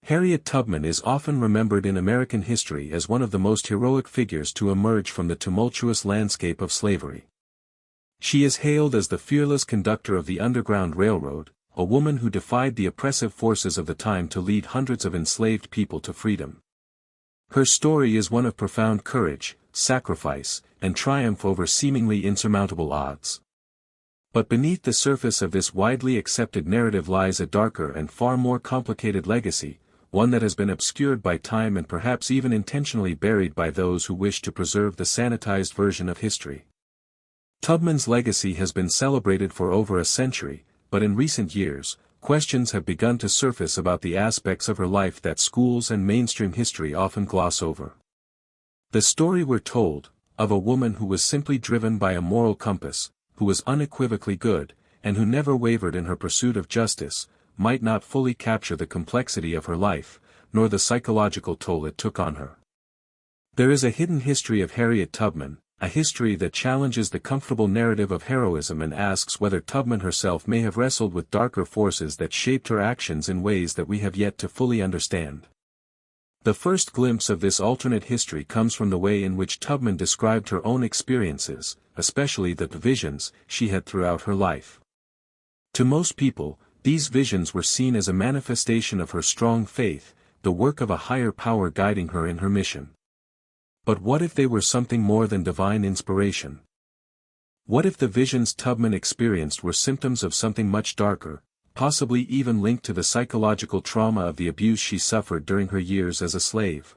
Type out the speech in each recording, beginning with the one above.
Harriet Tubman is often remembered in American history as one of the most heroic figures to emerge from the tumultuous landscape of slavery. She is hailed as the fearless conductor of the Underground Railroad, a woman who defied the oppressive forces of the time to lead hundreds of enslaved people to freedom. Her story is one of profound courage, sacrifice, and triumph over seemingly insurmountable odds. But beneath the surface of this widely accepted narrative lies a darker and far more complicated legacy, one that has been obscured by time and perhaps even intentionally buried by those who wish to preserve the sanitized version of history. Tubman's legacy has been celebrated for over a century, but in recent years, questions have begun to surface about the aspects of her life that schools and mainstream history often gloss over. The story we're told, of a woman who was simply driven by a moral compass, who was unequivocally good, and who never wavered in her pursuit of justice, might not fully capture the complexity of her life, nor the psychological toll it took on her. There is a hidden history of Harriet Tubman, a history that challenges the comfortable narrative of heroism and asks whether Tubman herself may have wrestled with darker forces that shaped her actions in ways that we have yet to fully understand. The first glimpse of this alternate history comes from the way in which Tubman described her own experiences, especially the visions she had throughout her life. To most people, these visions were seen as a manifestation of her strong faith, the work of a higher power guiding her in her mission. But what if they were something more than divine inspiration? What if the visions Tubman experienced were symptoms of something much darker, possibly even linked to the psychological trauma of the abuse she suffered during her years as a slave?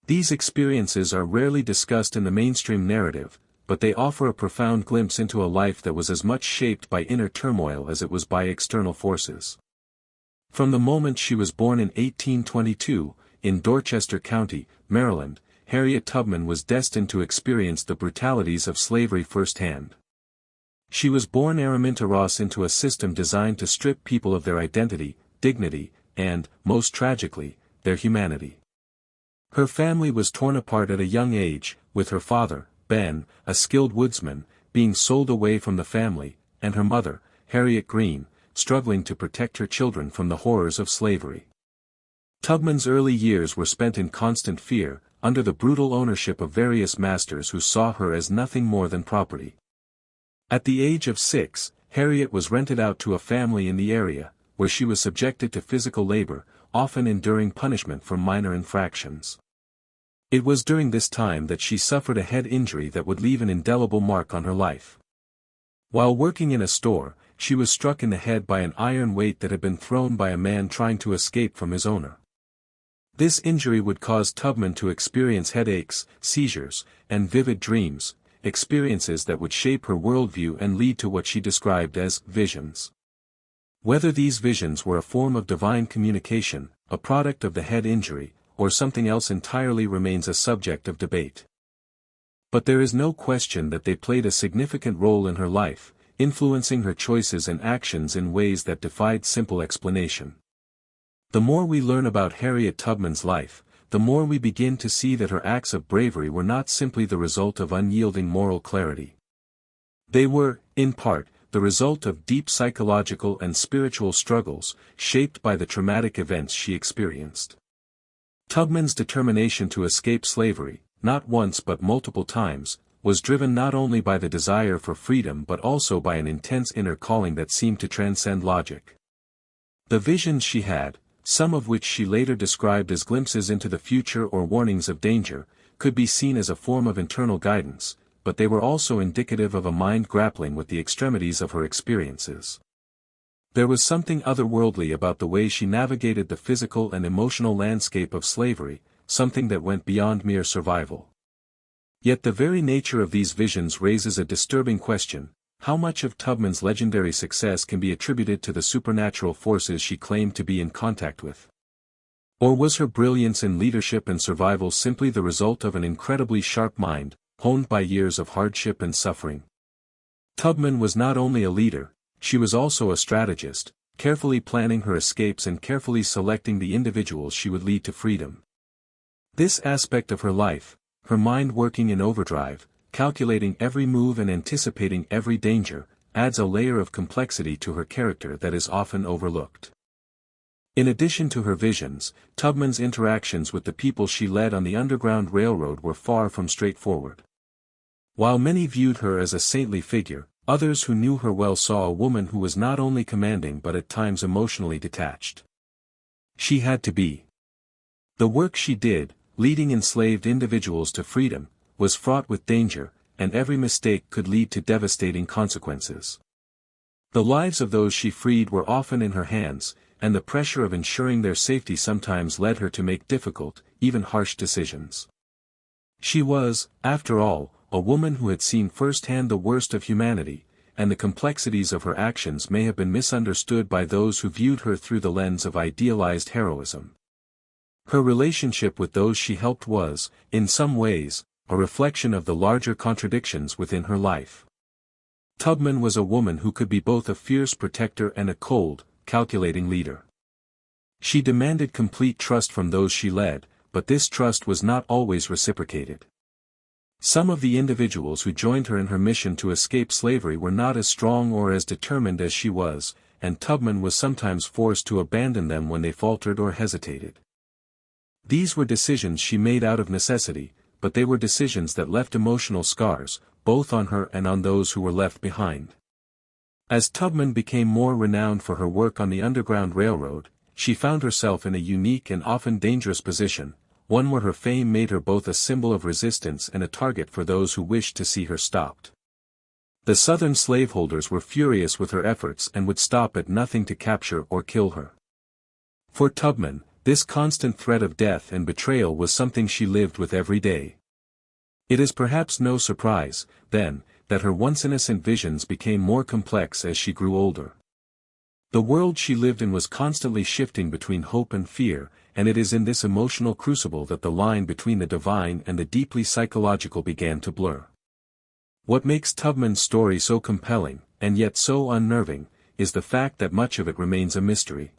These experiences are rarely discussed in the mainstream narrative, but they offer a profound glimpse into a life that was as much shaped by inner turmoil as it was by external forces. From the moment she was born in 1822, in Dorchester County, Maryland, Harriet Tubman was destined to experience the brutalities of slavery firsthand. She was born Araminta Ross into a system designed to strip people of their identity, dignity, and, most tragically, their humanity. Her family was torn apart at a young age, with her father, Ben, a skilled woodsman, being sold away from the family, and her mother, Harriet Green, struggling to protect her children from the horrors of slavery. Tubman's early years were spent in constant fear, under the brutal ownership of various masters who saw her as nothing more than property. At the age of 6, Harriet was rented out to a family in the area, where she was subjected to physical labor, often enduring punishment for minor infractions. It was during this time that she suffered a head injury that would leave an indelible mark on her life. While working in a store, she was struck in the head by an iron weight that had been thrown by a man trying to escape from his owner. This injury would cause Tubman to experience headaches, seizures, and vivid dreams, experiences that would shape her worldview and lead to what she described as visions. Whether these visions were a form of divine communication, a product of the head injury, or something else entirely remains a subject of debate. But there is no question that they played a significant role in her life, influencing her choices and actions in ways that defied simple explanation. The more we learn about Harriet Tubman's life, the more we begin to see that her acts of bravery were not simply the result of unyielding moral clarity. They were, in part, the result of deep psychological and spiritual struggles, shaped by the traumatic events she experienced. Tubman's determination to escape slavery, not once but multiple times, was driven not only by the desire for freedom but also by an intense inner calling that seemed to transcend logic. The visions she had, some of which she later described as glimpses into the future or warnings of danger, could be seen as a form of internal guidance, but they were also indicative of a mind grappling with the extremities of her experiences. There was something otherworldly about the way she navigated the physical and emotional landscape of slavery, something that went beyond mere survival. Yet the very nature of these visions raises a disturbing question: how much of Tubman's legendary success can be attributed to the supernatural forces she claimed to be in contact with? Or was her brilliance in leadership and survival simply the result of an incredibly sharp mind, honed by years of hardship and suffering? Tubman was not only a leader, she was also a strategist, carefully planning her escapes and carefully selecting the individuals she would lead to freedom. This aspect of her life, her mind working in overdrive, calculating every move and anticipating every danger, adds a layer of complexity to her character that is often overlooked. In addition to her visions, Tubman's interactions with the people she led on the Underground Railroad were far from straightforward. While many viewed her as a saintly figure, others who knew her well saw a woman who was not only commanding but at times emotionally detached. She had to be. The work she did, leading enslaved individuals to freedom, was fraught with danger, and every mistake could lead to devastating consequences. The lives of those she freed were often in her hands, and the pressure of ensuring their safety sometimes led her to make difficult, even harsh decisions. She was, after all, a woman who had seen firsthand the worst of humanity, and the complexities of her actions may have been misunderstood by those who viewed her through the lens of idealized heroism. Her relationship with those she helped was, in some ways, a reflection of the larger contradictions within her life. Tubman was a woman who could be both a fierce protector and a cold, calculating leader. She demanded complete trust from those she led, but this trust was not always reciprocated. Some of the individuals who joined her in her mission to escape slavery were not as strong or as determined as she was, and Tubman was sometimes forced to abandon them when they faltered or hesitated. These were decisions she made out of necessity, but they were decisions that left emotional scars, both on her and on those who were left behind. As Tubman became more renowned for her work on the Underground Railroad, she found herself in a unique and often dangerous position, one where her fame made her both a symbol of resistance and a target for those who wished to see her stopped. The Southern slaveholders were furious with her efforts and would stop at nothing to capture or kill her. For Tubman, this constant threat of death and betrayal was something she lived with every day. It is perhaps no surprise, then, that her once innocent visions became more complex as she grew older. The world she lived in was constantly shifting between hope and fear, and it is in this emotional crucible that the line between the divine and the deeply psychological began to blur. What makes Tubman's story so compelling, and yet so unnerving, is the fact that much of it remains a mystery.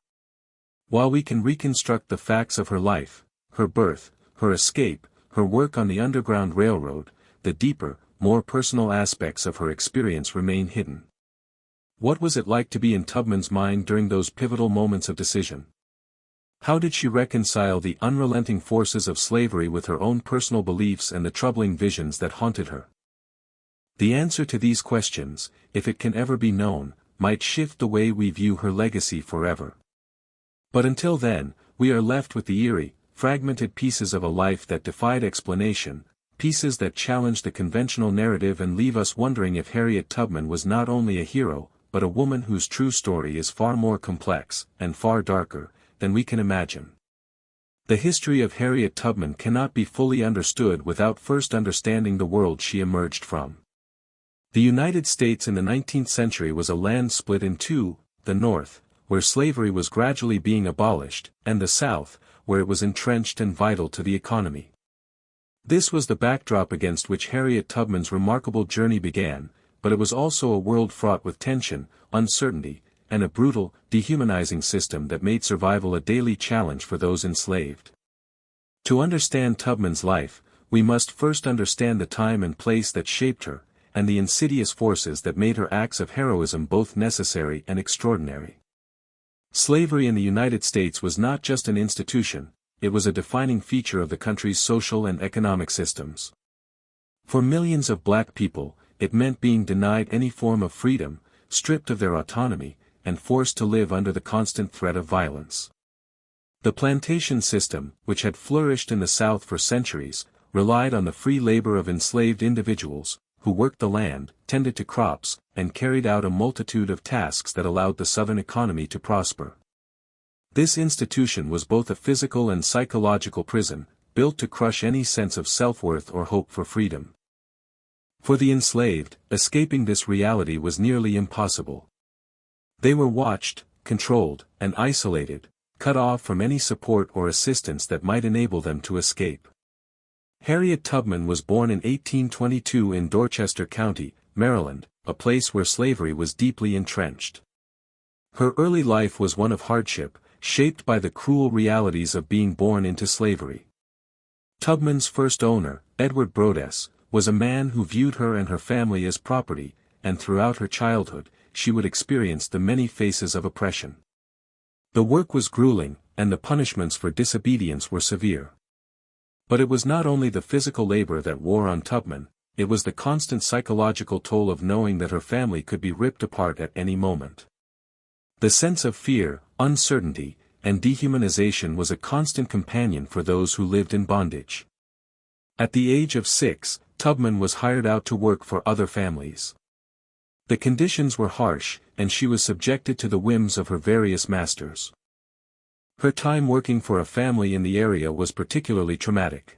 While we can reconstruct the facts of her life, her birth, her escape, her work on the Underground Railroad, the deeper, more personal aspects of her experience remain hidden. What was it like to be in Tubman's mind during those pivotal moments of decision? How did she reconcile the unrelenting forces of slavery with her own personal beliefs and the troubling visions that haunted her? The answer to these questions, if it can ever be known, might shift the way we view her legacy forever. But until then, we are left with the eerie, fragmented pieces of a life that defied explanation, pieces that challenge the conventional narrative and leave us wondering if Harriet Tubman was not only a hero, but a woman whose true story is far more complex, and far darker, than we can imagine. The history of Harriet Tubman cannot be fully understood without first understanding the world she emerged from. The United States in the 19th century was a land split in two, the North, where slavery was gradually being abolished, and the South, where it was entrenched and vital to the economy. This was the backdrop against which Harriet Tubman's remarkable journey began, but it was also a world fraught with tension, uncertainty, and a brutal, dehumanizing system that made survival a daily challenge for those enslaved. To understand Tubman's life, we must first understand the time and place that shaped her, and the insidious forces that made her acts of heroism both necessary and extraordinary. Slavery in the United States was not just an institution, it was a defining feature of the country's social and economic systems. For millions of black people, it meant being denied any form of freedom, stripped of their autonomy, and forced to live under the constant threat of violence. The plantation system, which had flourished in the South for centuries, relied on the free labor of enslaved individuals, who worked the land, tended to crops, and carried out a multitude of tasks that allowed the Southern economy to prosper. This institution was both a physical and psychological prison, built to crush any sense of self-worth or hope for freedom. For the enslaved, escaping this reality was nearly impossible. They were watched, controlled, and isolated, cut off from any support or assistance that might enable them to escape. Harriet Tubman was born in 1822 in Dorchester County, Maryland, a place where slavery was deeply entrenched. Her early life was one of hardship, shaped by the cruel realities of being born into slavery. Tubman's first owner, Edward Brodess, was a man who viewed her and her family as property, and throughout her childhood, she would experience the many faces of oppression. The work was grueling, and the punishments for disobedience were severe. But it was not only the physical labor that wore on Tubman, it was the constant psychological toll of knowing that her family could be ripped apart at any moment. The sense of fear, uncertainty, and dehumanization was a constant companion for those who lived in bondage. At the age of 6, Tubman was hired out to work for other families. The conditions were harsh, and she was subjected to the whims of her various masters. Her time working for a family in the area was particularly traumatic.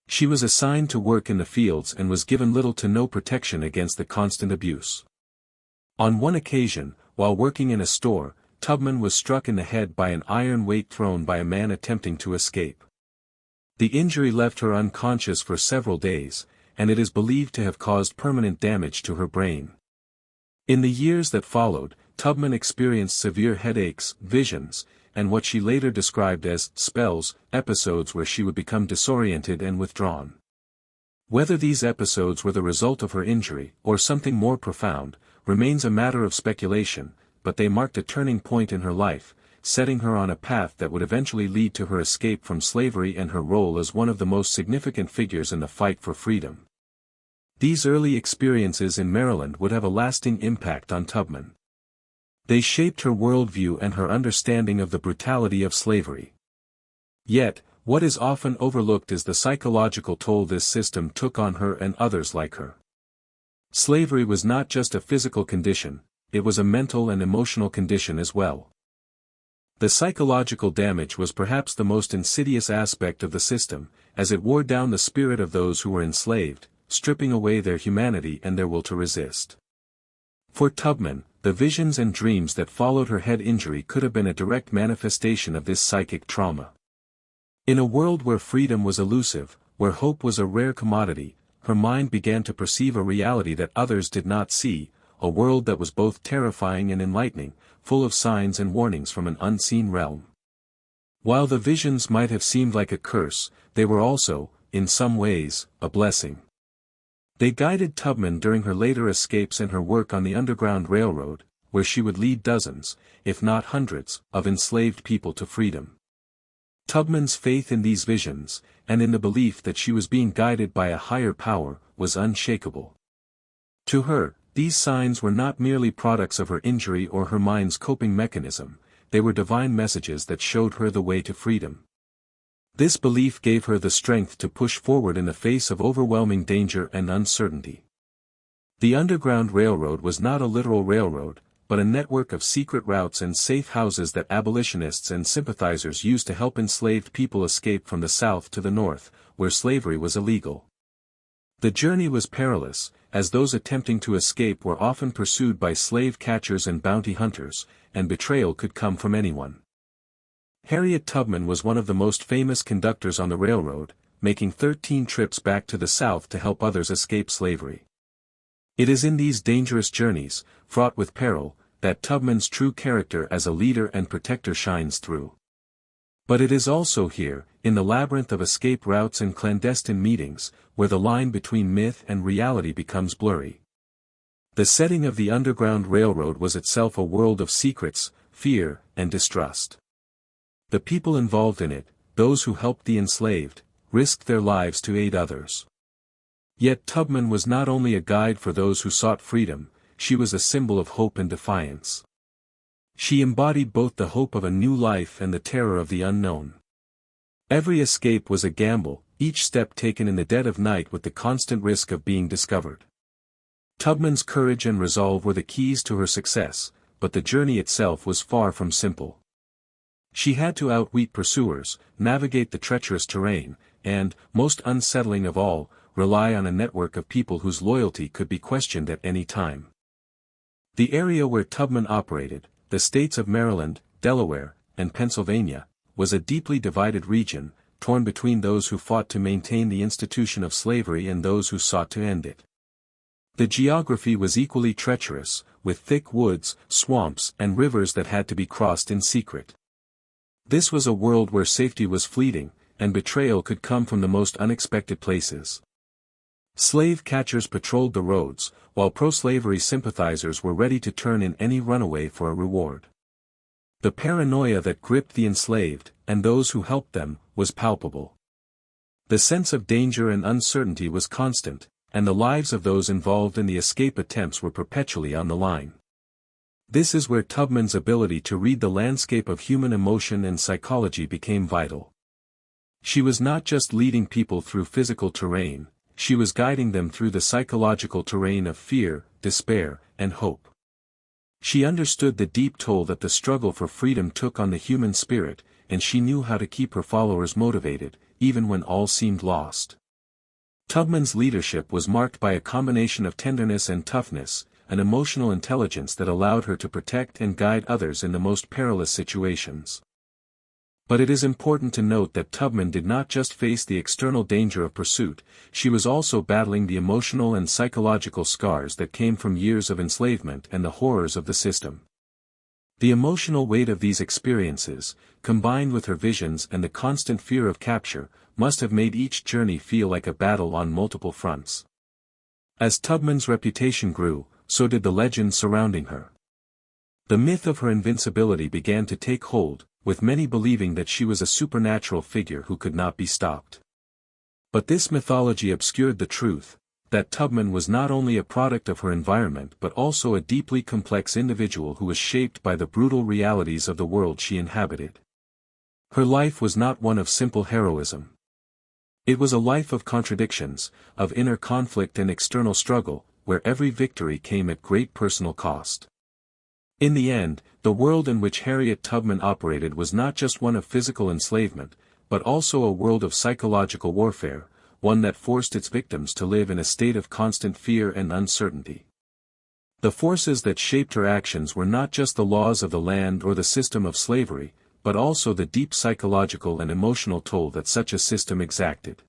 She was assigned to work in the fields and was given little to no protection against the constant abuse. On one occasion, while working in a store, Tubman was struck in the head by an iron weight thrown by a man attempting to escape. The injury left her unconscious for several days, and it is believed to have caused permanent damage to her brain. In the years that followed, Tubman experienced severe headaches, visions, and what she later described as spells, episodes where she would become disoriented and withdrawn. Whether these episodes were the result of her injury, or something more profound, remains a matter of speculation, but they marked a turning point in her life, setting her on a path that would eventually lead to her escape from slavery and her role as one of the most significant figures in the fight for freedom. These early experiences in Maryland would have a lasting impact on Tubman. They shaped her worldview and her understanding of the brutality of slavery. Yet, what is often overlooked is the psychological toll this system took on her and others like her. Slavery was not just a physical condition, it was a mental and emotional condition as well. The psychological damage was perhaps the most insidious aspect of the system, as it wore down the spirit of those who were enslaved, stripping away their humanity and their will to resist. For Tubman, the visions and dreams that followed her head injury could have been a direct manifestation of this psychic trauma. In a world where freedom was elusive, where hope was a rare commodity, her mind began to perceive a reality that others did not see, a world that was both terrifying and enlightening, full of signs and warnings from an unseen realm. While the visions might have seemed like a curse, they were also, in some ways, a blessing. They guided Tubman during her later escapes and her work on the Underground Railroad, where she would lead dozens, if not hundreds, of enslaved people to freedom. Tubman's faith in these visions, and in the belief that she was being guided by a higher power, was unshakable. To her, these signs were not merely products of her injury or her mind's coping mechanism, they were divine messages that showed her the way to freedom. This belief gave her the strength to push forward in the face of overwhelming danger and uncertainty. The Underground Railroad was not a literal railroad, but a network of secret routes and safe houses that abolitionists and sympathizers used to help enslaved people escape from the South to the North, where slavery was illegal. The journey was perilous, as those attempting to escape were often pursued by slave catchers and bounty hunters, and betrayal could come from anyone. Harriet Tubman was one of the most famous conductors on the railroad, making 13 trips back to the South to help others escape slavery. It is in these dangerous journeys, fraught with peril, that Tubman's true character as a leader and protector shines through. But it is also here, in the labyrinth of escape routes and clandestine meetings, where the line between myth and reality becomes blurry. The setting of the Underground Railroad was itself a world of secrets, fear, and distrust. The people involved in it, those who helped the enslaved, risked their lives to aid others. Yet Tubman was not only a guide for those who sought freedom, she was a symbol of hope and defiance. She embodied both the hope of a new life and the terror of the unknown. Every escape was a gamble, each step taken in the dead of night with the constant risk of being discovered. Tubman's courage and resolve were the keys to her success, but the journey itself was far from simple. She had to outwit pursuers, navigate the treacherous terrain, and, most unsettling of all, rely on a network of people whose loyalty could be questioned at any time. The area where Tubman operated, the states of Maryland, Delaware, and Pennsylvania, was a deeply divided region, torn between those who fought to maintain the institution of slavery and those who sought to end it. The geography was equally treacherous, with thick woods, swamps, and rivers that had to be crossed in secret. This was a world where safety was fleeting, and betrayal could come from the most unexpected places. Slave catchers patrolled the roads, while pro-slavery sympathizers were ready to turn in any runaway for a reward. The paranoia that gripped the enslaved, and those who helped them, was palpable. The sense of danger and uncertainty was constant, and the lives of those involved in the escape attempts were perpetually on the line. This is where Tubman's ability to read the landscape of human emotion and psychology became vital. She was not just leading people through physical terrain, she was guiding them through the psychological terrain of fear, despair, and hope. She understood the deep toll that the struggle for freedom took on the human spirit, and she knew how to keep her followers motivated, even when all seemed lost. Tubman's leadership was marked by a combination of tenderness and toughness, an emotional intelligence that allowed her to protect and guide others in the most perilous situations. But it is important to note that Tubman did not just face the external danger of pursuit, she was also battling the emotional and psychological scars that came from years of enslavement and the horrors of the system. The emotional weight of these experiences, combined with her visions and the constant fear of capture, must have made each journey feel like a battle on multiple fronts. As Tubman's reputation grew, so did the legends surrounding her. The myth of her invincibility began to take hold, with many believing that she was a supernatural figure who could not be stopped. But this mythology obscured the truth, that Tubman was not only a product of her environment but also a deeply complex individual who was shaped by the brutal realities of the world she inhabited. Her life was not one of simple heroism. It was a life of contradictions, of inner conflict and external struggle, where every victory came at great personal cost. In the end, the world in which Harriet Tubman operated was not just one of physical enslavement, but also a world of psychological warfare, one that forced its victims to live in a state of constant fear and uncertainty. The forces that shaped her actions were not just the laws of the land or the system of slavery, but also the deep psychological and emotional toll that such a system exacted.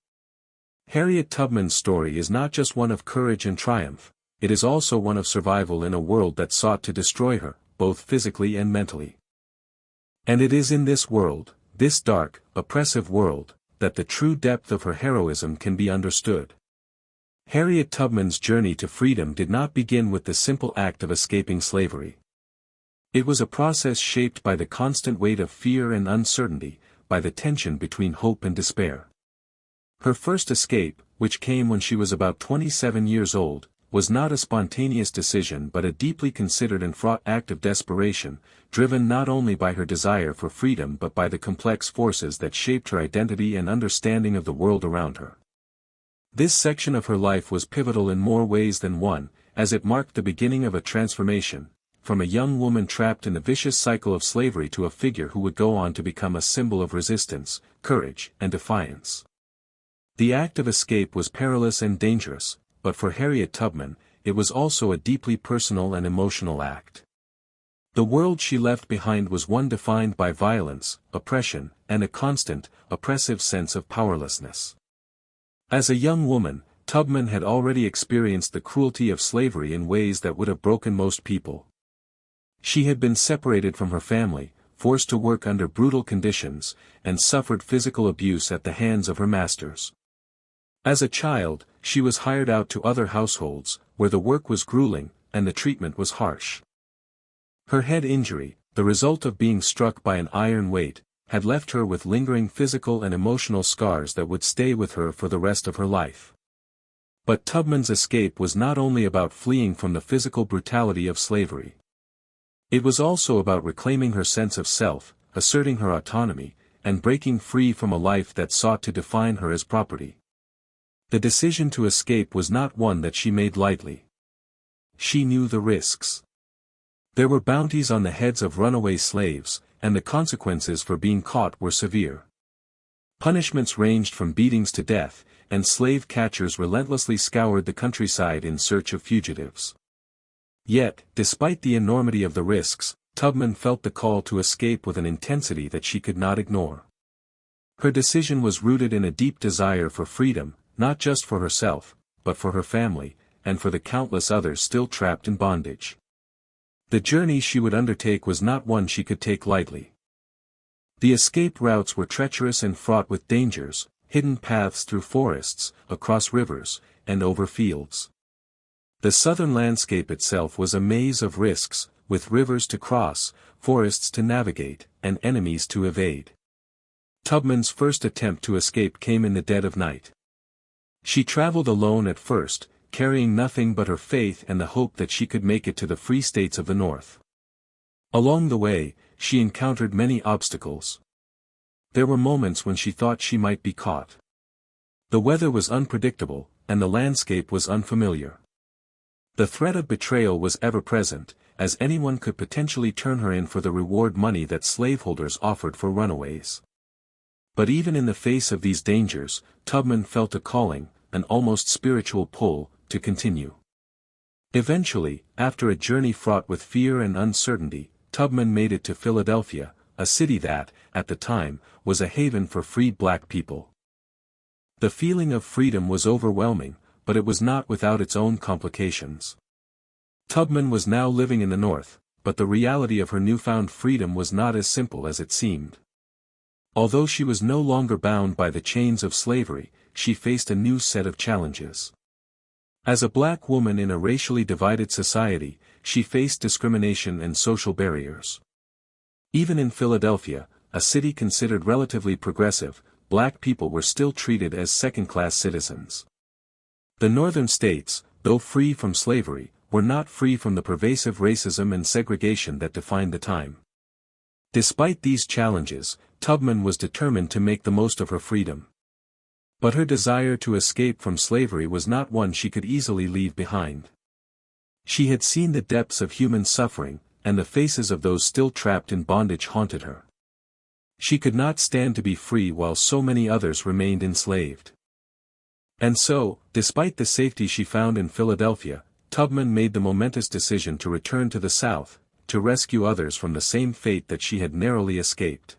Harriet Tubman's story is not just one of courage and triumph, it is also one of survival in a world that sought to destroy her, both physically and mentally. And it is in this world, this dark, oppressive world, that the true depth of her heroism can be understood. Harriet Tubman's journey to freedom did not begin with the simple act of escaping slavery. It was a process shaped by the constant weight of fear and uncertainty, by the tension between hope and despair. Her first escape, which came when she was about 27 years old, was not a spontaneous decision but a deeply considered and fraught act of desperation, driven not only by her desire for freedom but by the complex forces that shaped her identity and understanding of the world around her. This section of her life was pivotal in more ways than one, as it marked the beginning of a transformation, from a young woman trapped in the vicious cycle of slavery to a figure who would go on to become a symbol of resistance, courage, and defiance. The act of escape was perilous and dangerous, but for Harriet Tubman, it was also a deeply personal and emotional act. The world she left behind was one defined by violence, oppression, and a constant, oppressive sense of powerlessness. As a young woman, Tubman had already experienced the cruelty of slavery in ways that would have broken most people. She had been separated from her family, forced to work under brutal conditions, and suffered physical abuse at the hands of her masters. As a child, she was hired out to other households, where the work was grueling, and the treatment was harsh. Her head injury, the result of being struck by an iron weight, had left her with lingering physical and emotional scars that would stay with her for the rest of her life. But Tubman's escape was not only about fleeing from the physical brutality of slavery. It was also about reclaiming her sense of self, asserting her autonomy, and breaking free from a life that sought to define her as property. The decision to escape was not one that she made lightly. She knew the risks. There were bounties on the heads of runaway slaves, and the consequences for being caught were severe. Punishments ranged from beatings to death, and slave catchers relentlessly scoured the countryside in search of fugitives. Yet, despite the enormity of the risks, Tubman felt the call to escape with an intensity that she could not ignore. Her decision was rooted in a deep desire for freedom, not just for herself, but for her family, and for the countless others still trapped in bondage. The journey she would undertake was not one she could take lightly. The escape routes were treacherous and fraught with dangers, hidden paths through forests, across rivers, and over fields. The southern landscape itself was a maze of risks, with rivers to cross, forests to navigate, and enemies to evade. Tubman's first attempt to escape came in the dead of night. She traveled alone at first, carrying nothing but her faith and the hope that she could make it to the free states of the North. Along the way, she encountered many obstacles. There were moments when she thought she might be caught. The weather was unpredictable, and the landscape was unfamiliar. The threat of betrayal was ever present, as anyone could potentially turn her in for the reward money that slaveholders offered for runaways. But even in the face of these dangers, Tubman felt a calling, an almost spiritual pull, to continue. Eventually, after a journey fraught with fear and uncertainty, Tubman made it to Philadelphia, a city that, at the time, was a haven for freed black people. The feeling of freedom was overwhelming, but it was not without its own complications. Tubman was now living in the North, but the reality of her newfound freedom was not as simple as it seemed. Although she was no longer bound by the chains of slavery, she faced a new set of challenges. As a black woman in a racially divided society, she faced discrimination and social barriers. Even in Philadelphia, a city considered relatively progressive, black people were still treated as second-class citizens. The northern states, though free from slavery, were not free from the pervasive racism and segregation that defined the time. Despite these challenges, Tubman was determined to make the most of her freedom. But her desire to escape from slavery was not one she could easily leave behind. She had seen the depths of human suffering, and the faces of those still trapped in bondage haunted her. She could not stand to be free while so many others remained enslaved. And so, despite the safety she found in Philadelphia, Tubman made the momentous decision to return to the South, to rescue others from the same fate that she had narrowly escaped.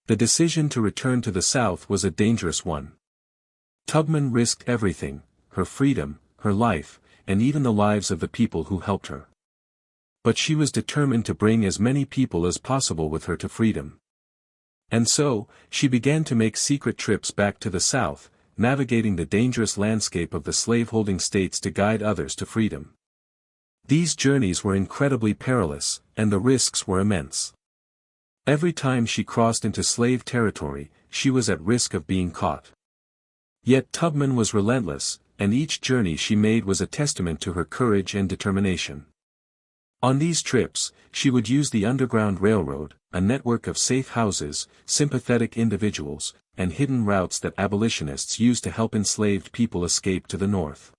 The decision to return to the South was a dangerous one. Tubman risked everything, her freedom, her life, and even the lives of the people who helped her. But she was determined to bring as many people as possible with her to freedom. And so, she began to make secret trips back to the South, navigating the dangerous landscape of the slaveholding states to guide others to freedom. These journeys were incredibly perilous, and the risks were immense. Every time she crossed into slave territory, she was at risk of being caught. Yet Tubman was relentless, and each journey she made was a testament to her courage and determination. On these trips, she would use the Underground Railroad, a network of safe houses, sympathetic individuals, and hidden routes that abolitionists used to help enslaved people escape to the North.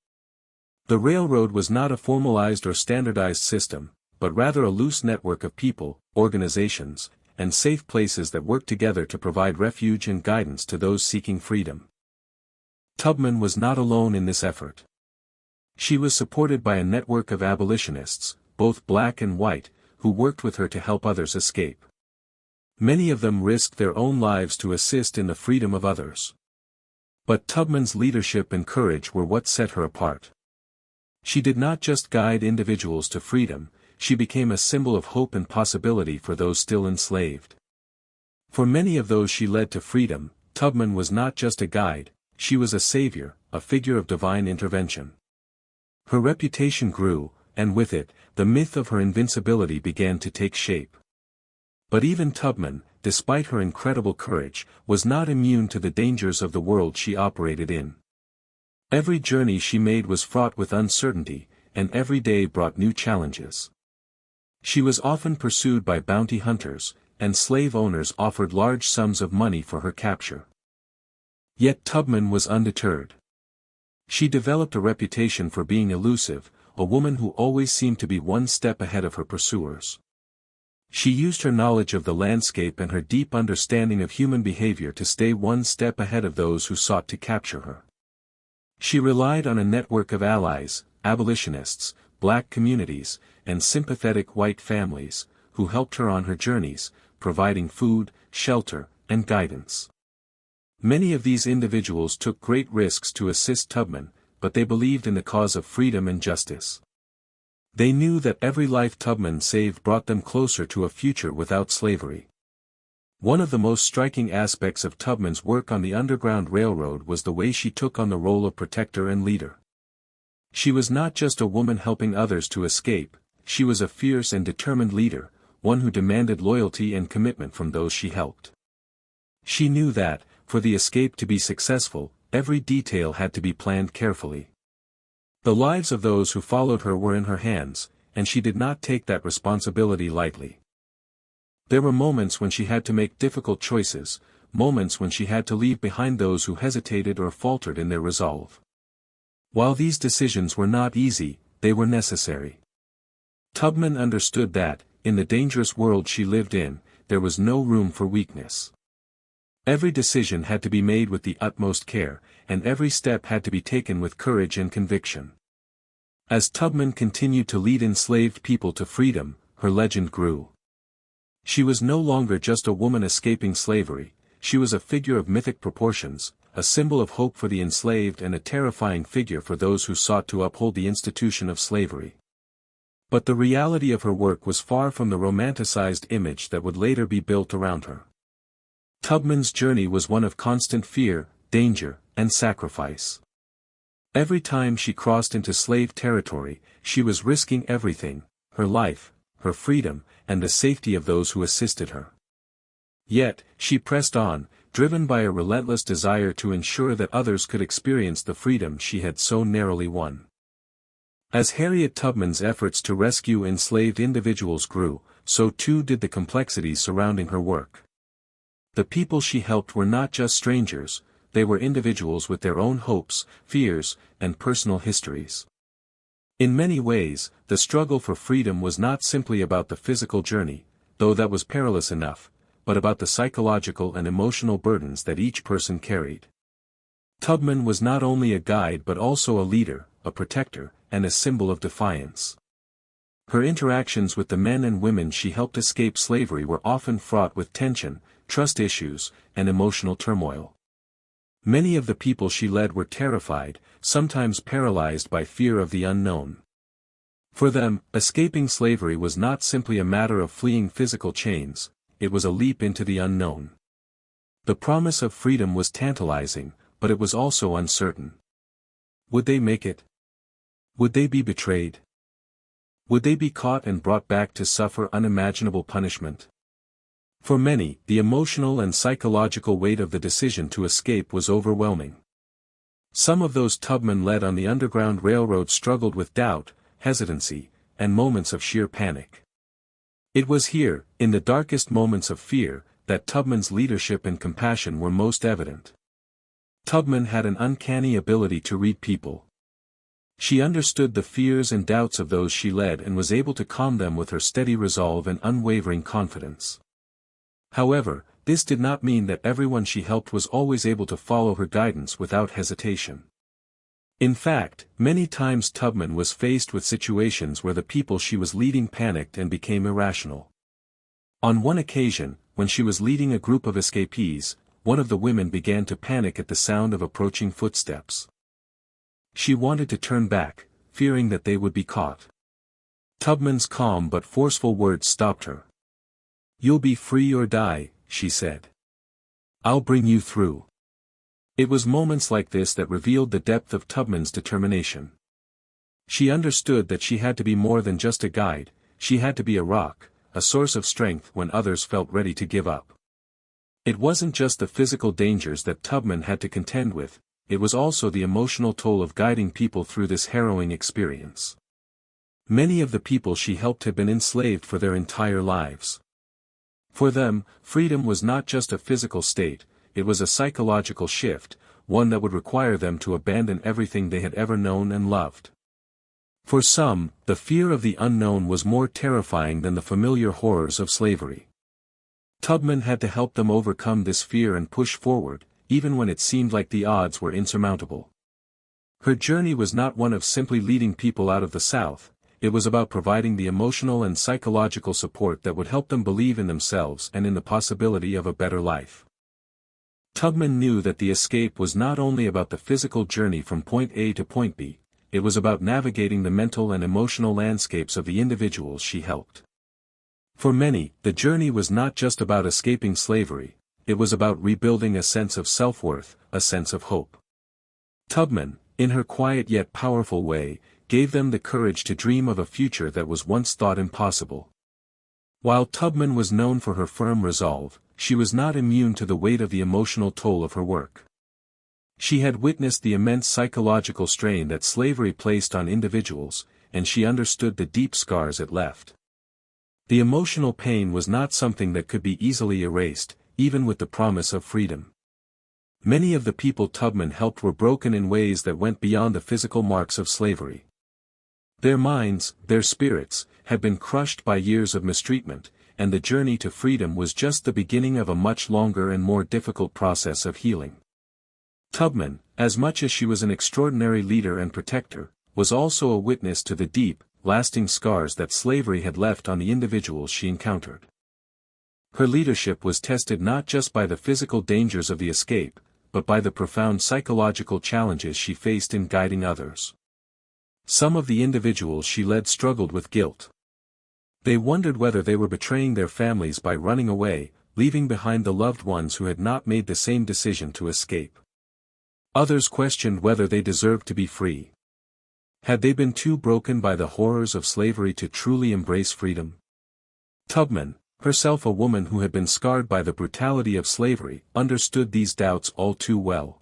The railroad was not a formalized or standardized system, but rather a loose network of people, organizations, and safe places that worked together to provide refuge and guidance to those seeking freedom. Tubman was not alone in this effort. She was supported by a network of abolitionists, both black and white, who worked with her to help others escape. Many of them risked their own lives to assist in the freedom of others. But Tubman's leadership and courage were what set her apart. She did not just guide individuals to freedom, she became a symbol of hope and possibility for those still enslaved. For many of those she led to freedom, Tubman was not just a guide, she was a savior, a figure of divine intervention. Her reputation grew, and with it, the myth of her invincibility began to take shape. But even Tubman, despite her incredible courage, was not immune to the dangers of the world she operated in. Every journey she made was fraught with uncertainty, and every day brought new challenges. She was often pursued by bounty hunters, and slave owners offered large sums of money for her capture. Yet Tubman was undeterred. She developed a reputation for being elusive, a woman who always seemed to be one step ahead of her pursuers. She used her knowledge of the landscape and her deep understanding of human behavior to stay one step ahead of those who sought to capture her. She relied on a network of allies, abolitionists, black communities, and sympathetic white families, who helped her on her journeys, providing food, shelter, and guidance. Many of these individuals took great risks to assist Tubman, but they believed in the cause of freedom and justice. They knew that every life Tubman saved brought them closer to a future without slavery. One of the most striking aspects of Tubman's work on the Underground Railroad was the way she took on the role of protector and leader. She was not just a woman helping others to escape, she was a fierce and determined leader, one who demanded loyalty and commitment from those she helped. She knew that, for the escape to be successful, every detail had to be planned carefully. The lives of those who followed her were in her hands, and she did not take that responsibility lightly. There were moments when she had to make difficult choices, moments when she had to leave behind those who hesitated or faltered in their resolve. While these decisions were not easy, they were necessary. Tubman understood that, in the dangerous world she lived in, there was no room for weakness. Every decision had to be made with the utmost care, and every step had to be taken with courage and conviction. As Tubman continued to lead enslaved people to freedom, her legend grew. She was no longer just a woman escaping slavery, she was a figure of mythic proportions, a symbol of hope for the enslaved and a terrifying figure for those who sought to uphold the institution of slavery. But the reality of her work was far from the romanticized image that would later be built around her. Tubman's journey was one of constant fear, danger, and sacrifice. Every time she crossed into slave territory, she was risking everything, her life, her freedom, and the safety of those who assisted her. Yet, she pressed on, driven by a relentless desire to ensure that others could experience the freedom she had so narrowly won. As Harriet Tubman's efforts to rescue enslaved individuals grew, so too did the complexities surrounding her work. The people she helped were not just strangers, they were individuals with their own hopes, fears, and personal histories. In many ways, the struggle for freedom was not simply about the physical journey, though that was perilous enough, but about the psychological and emotional burdens that each person carried. Tubman was not only a guide but also a leader, a protector, and a symbol of defiance. Her interactions with the men and women she helped escape slavery were often fraught with tension, trust issues, and emotional turmoil. Many of the people she led were terrified, sometimes paralyzed by fear of the unknown. For them, escaping slavery was not simply a matter of fleeing physical chains, it was a leap into the unknown. The promise of freedom was tantalizing, but it was also uncertain. Would they make it? Would they be betrayed? Would they be caught and brought back to suffer unimaginable punishment? For many, the emotional and psychological weight of the decision to escape was overwhelming. Some of those Tubman led on the Underground Railroad struggled with doubt, hesitancy, and moments of sheer panic. It was here, in the darkest moments of fear, that Tubman's leadership and compassion were most evident. Tubman had an uncanny ability to read people. She understood the fears and doubts of those she led and was able to calm them with her steady resolve and unwavering confidence. However, this did not mean that everyone she helped was always able to follow her guidance without hesitation. In fact, many times Tubman was faced with situations where the people she was leading panicked and became irrational. On one occasion, when she was leading a group of escapees, one of the women began to panic at the sound of approaching footsteps. She wanted to turn back, fearing that they would be caught. Tubman's calm but forceful words stopped her. "You'll be free or die," she said. "I'll bring you through." It was moments like this that revealed the depth of Tubman's determination. She understood that she had to be more than just a guide, she had to be a rock, a source of strength when others felt ready to give up. It wasn't just the physical dangers that Tubman had to contend with, it was also the emotional toll of guiding people through this harrowing experience. Many of the people she helped had been enslaved for their entire lives. For them, freedom was not just a physical state, it was a psychological shift, one that would require them to abandon everything they had ever known and loved. For some, the fear of the unknown was more terrifying than the familiar horrors of slavery. Tubman had to help them overcome this fear and push forward, even when it seemed like the odds were insurmountable. Her journey was not one of simply leading people out of the South, it was about providing the emotional and psychological support that would help them believe in themselves and in the possibility of a better life. Tubman knew that the escape was not only about the physical journey from point A to point B, it was about navigating the mental and emotional landscapes of the individuals she helped. For many, the journey was not just about escaping slavery, it was about rebuilding a sense of self-worth, a sense of hope. Tubman, in her quiet yet powerful way, gave them the courage to dream of a future that was once thought impossible. While Tubman was known for her firm resolve, she was not immune to the weight of the emotional toll of her work. She had witnessed the immense psychological strain that slavery placed on individuals, and she understood the deep scars it left. The emotional pain was not something that could be easily erased, even with the promise of freedom. Many of the people Tubman helped were broken in ways that went beyond the physical marks of slavery. Their minds, their spirits, had been crushed by years of mistreatment, and the journey to freedom was just the beginning of a much longer and more difficult process of healing. Tubman, as much as she was an extraordinary leader and protector, was also a witness to the deep, lasting scars that slavery had left on the individuals she encountered. Her leadership was tested not just by the physical dangers of the escape, but by the profound psychological challenges she faced in guiding others. Some of the individuals she led struggled with guilt. They wondered whether they were betraying their families by running away, leaving behind the loved ones who had not made the same decision to escape. Others questioned whether they deserved to be free. Had they been too broken by the horrors of slavery to truly embrace freedom? Tubman, herself a woman who had been scarred by the brutality of slavery, understood these doubts all too well.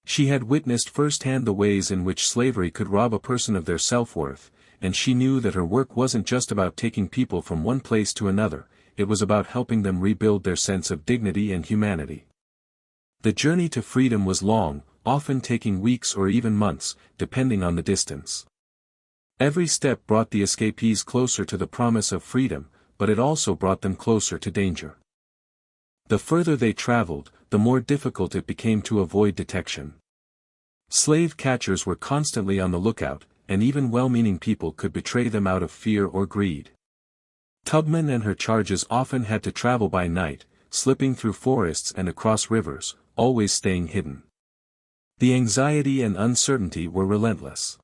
She had witnessed firsthand the ways in which slavery could rob a person of their self-worth, and she knew that her work wasn't just about taking people from one place to another, it was about helping them rebuild their sense of dignity and humanity. The journey to freedom was long, often taking weeks or even months, depending on the distance. Every step brought the escapees closer to the promise of freedom, but it also brought them closer to danger. The further they traveled, the more difficult it became to avoid detection. Slave catchers were constantly on the lookout, and even well-meaning people could betray them out of fear or greed. Tubman and her charges often had to travel by night, slipping through forests and across rivers, always staying hidden. The anxiety and uncertainty were relentless.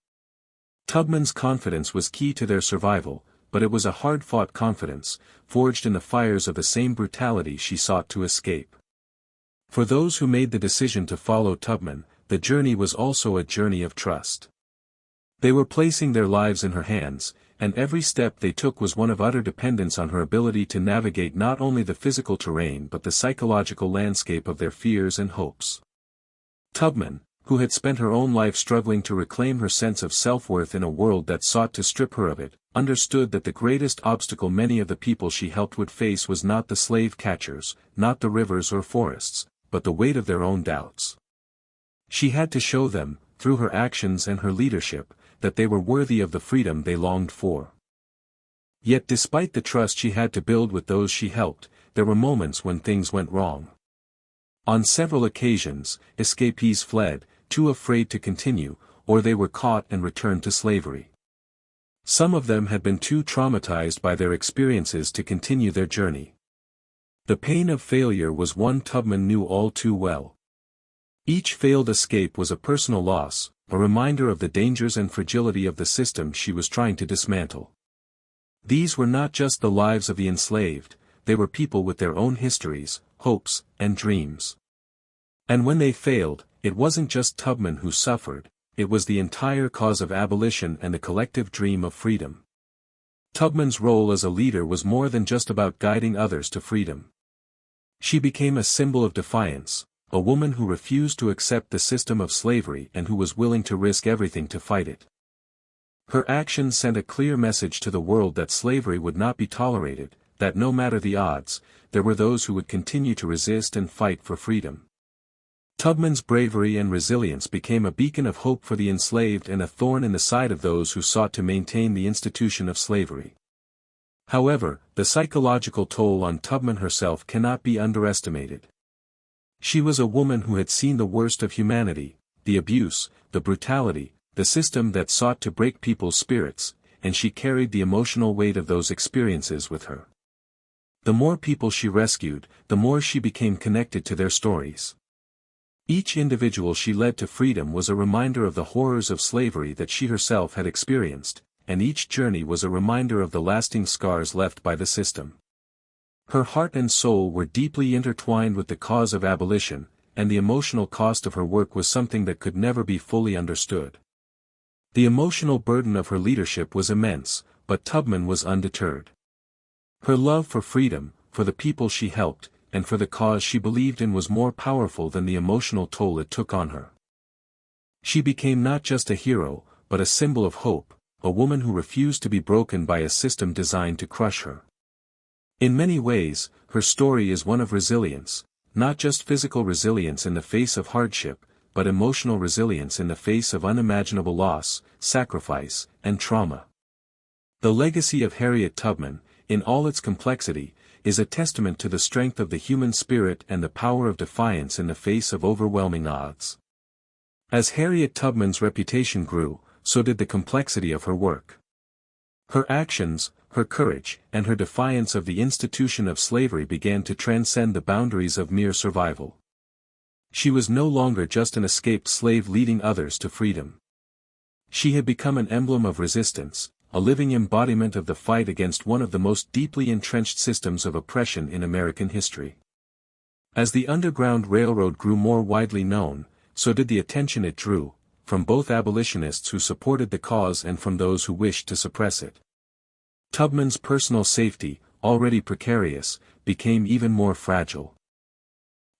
Tubman's confidence was key to their survival, but it was a hard-fought confidence, forged in the fires of the same brutality she sought to escape. For those who made the decision to follow Tubman, the journey was also a journey of trust. They were placing their lives in her hands, and every step they took was one of utter dependence on her ability to navigate not only the physical terrain but the psychological landscape of their fears and hopes. Tubman, who had spent her own life struggling to reclaim her sense of self-worth in a world that sought to strip her of it, understood that the greatest obstacle many of the people she helped would face was not the slave catchers, not the rivers or forests, but the weight of their own doubts. She had to show them, through her actions and her leadership, that they were worthy of the freedom they longed for. Yet despite the trust she had to build with those she helped, there were moments when things went wrong. On several occasions, escapees fled, too afraid to continue, or they were caught and returned to slavery. Some of them had been too traumatized by their experiences to continue their journey. The pain of failure was one Tubman knew all too well. Each failed escape was a personal loss, a reminder of the dangers and fragility of the system she was trying to dismantle. These were not just the lives of the enslaved, they were people with their own histories, hopes, and dreams. And when they failed, it wasn't just Tubman who suffered, it was the entire cause of abolition and the collective dream of freedom. Tubman's role as a leader was more than just about guiding others to freedom. She became a symbol of defiance, a woman who refused to accept the system of slavery and who was willing to risk everything to fight it. Her actions sent a clear message to the world that slavery would not be tolerated, that no matter the odds, there were those who would continue to resist and fight for freedom. Tubman's bravery and resilience became a beacon of hope for the enslaved and a thorn in the side of those who sought to maintain the institution of slavery. However, the psychological toll on Tubman herself cannot be underestimated. She was a woman who had seen the worst of humanity, the abuse, the brutality, the system that sought to break people's spirits, and she carried the emotional weight of those experiences with her. The more people she rescued, the more she became connected to their stories. Each individual she led to freedom was a reminder of the horrors of slavery that she herself had experienced, and each journey was a reminder of the lasting scars left by the system. Her heart and soul were deeply intertwined with the cause of abolition, and the emotional cost of her work was something that could never be fully understood. The emotional burden of her leadership was immense, but Tubman was undeterred. Her love for freedom, for the people she helped, and for the cause she believed in was more powerful than the emotional toll it took on her. She became not just a hero, but a symbol of hope, a woman who refused to be broken by a system designed to crush her. In many ways, her story is one of resilience, not just physical resilience in the face of hardship, but emotional resilience in the face of unimaginable loss, sacrifice, and trauma. The legacy of Harriet Tubman, in all its complexity, is a testament to the strength of the human spirit and the power of defiance in the face of overwhelming odds. As Harriet Tubman's reputation grew, so did the complexity of her work. Her actions, her courage, and her defiance of the institution of slavery began to transcend the boundaries of mere survival. She was no longer just an escaped slave leading others to freedom. She had become an emblem of resistance, a living embodiment of the fight against one of the most deeply entrenched systems of oppression in American history. As the Underground Railroad grew more widely known, so did the attention it drew, from both abolitionists who supported the cause and from those who wished to suppress it. Tubman's personal safety, already precarious, became even more fragile.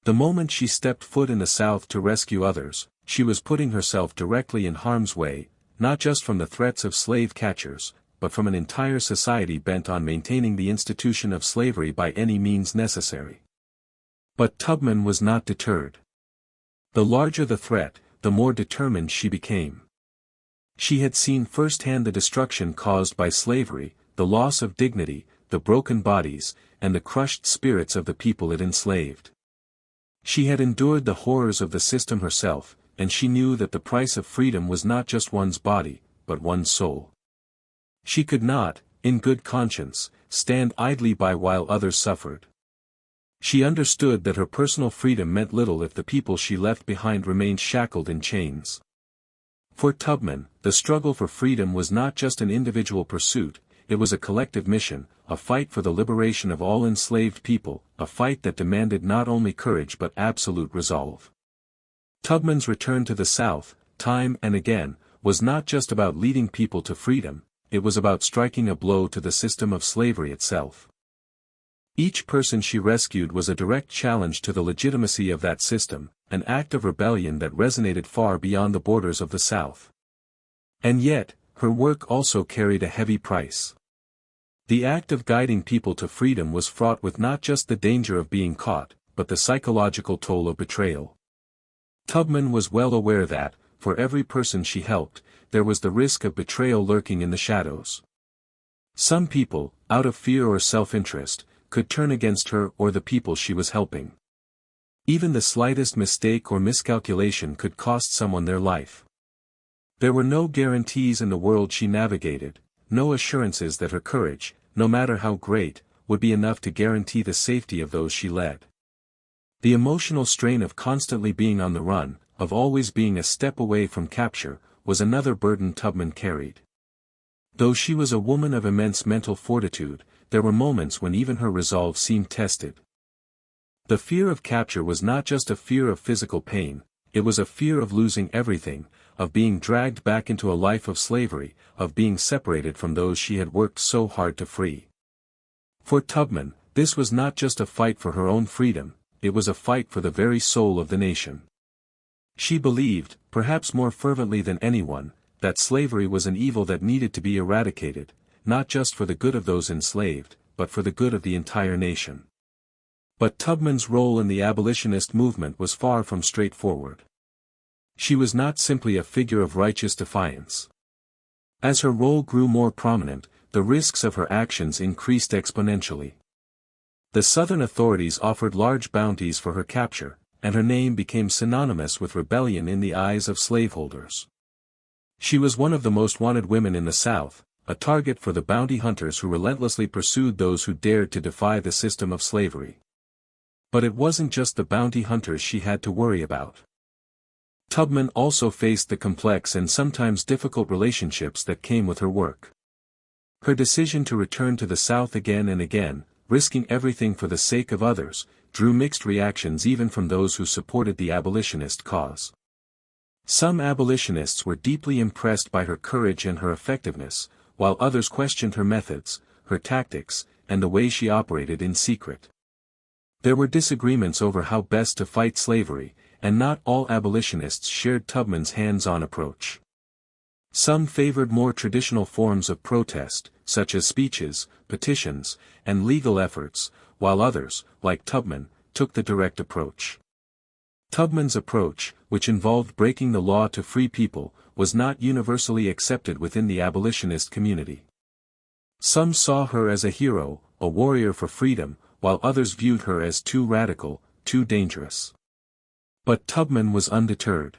The moment she stepped foot in the South to rescue others, she was putting herself directly in harm's way, not just from the threats of slave catchers, but from an entire society bent on maintaining the institution of slavery by any means necessary. But Tubman was not deterred. The larger the threat, the more determined she became. She had seen firsthand the destruction caused by slavery, the loss of dignity, the broken bodies, and the crushed spirits of the people it enslaved. She had endured the horrors of the system herself, and she knew that the price of freedom was not just one's body, but one's soul. She could not, in good conscience, stand idly by while others suffered. She understood that her personal freedom meant little if the people she left behind remained shackled in chains. For Tubman, the struggle for freedom was not just an individual pursuit, it was a collective mission, a fight for the liberation of all enslaved people, a fight that demanded not only courage but absolute resolve. Tubman's return to the South, time and again, was not just about leading people to freedom, it was about striking a blow to the system of slavery itself. Each person she rescued was a direct challenge to the legitimacy of that system, an act of rebellion that resonated far beyond the borders of the South. And yet, her work also carried a heavy price. The act of guiding people to freedom was fraught with not just the danger of being caught, but the psychological toll of betrayal. Tubman was well aware that, for every person she helped, there was the risk of betrayal lurking in the shadows. Some people, out of fear or self-interest, could turn against her or the people she was helping. Even the slightest mistake or miscalculation could cost someone their life. There were no guarantees in the world she navigated, no assurances that her courage, no matter how great, would be enough to guarantee the safety of those she led. The emotional strain of constantly being on the run, of always being a step away from capture, was another burden Tubman carried. Though she was a woman of immense mental fortitude, there were moments when even her resolve seemed tested. The fear of capture was not just a fear of physical pain, it was a fear of losing everything, of being dragged back into a life of slavery, of being separated from those she had worked so hard to free. For Tubman, this was not just a fight for her own freedom, it was a fight for the very soul of the nation. She believed, perhaps more fervently than anyone, that slavery was an evil that needed to be eradicated, not just for the good of those enslaved, but for the good of the entire nation. But Tubman's role in the abolitionist movement was far from straightforward. She was not simply a figure of righteous defiance. As her role grew more prominent, the risks of her actions increased exponentially. The Southern authorities offered large bounties for her capture, and her name became synonymous with rebellion in the eyes of slaveholders. She was one of the most wanted women in the South, a target for the bounty hunters who relentlessly pursued those who dared to defy the system of slavery. But it wasn't just the bounty hunters she had to worry about. Tubman also faced the complex and sometimes difficult relationships that came with her work. Her decision to return to the South again and again, risking everything for the sake of others, drew mixed reactions even from those who supported the abolitionist cause. Some abolitionists were deeply impressed by her courage and her effectiveness, while others questioned her methods, her tactics, and the way she operated in secret. There were disagreements over how best to fight slavery, and not all abolitionists shared Tubman's hands-on approach. Some favored more traditional forms of protest, such as speeches, petitions, and legal efforts, while others, like Tubman, took the direct approach. Tubman's approach, which involved breaking the law to free people, was not universally accepted within the abolitionist community. Some saw her as a hero, a warrior for freedom, while others viewed her as too radical, too dangerous. But Tubman was undeterred.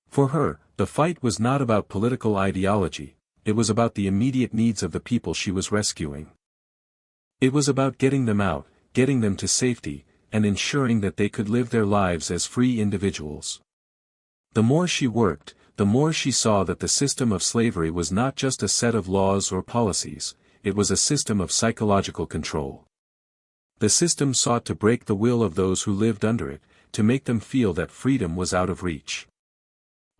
For her, the fight was not about political ideology, it was about the immediate needs of the people she was rescuing. It was about getting them out, getting them to safety, and ensuring that they could live their lives as free individuals. The more she worked, the more she saw that the system of slavery was not just a set of laws or policies, it was a system of psychological control. The system sought to break the will of those who lived under it, to make them feel that freedom was out of reach.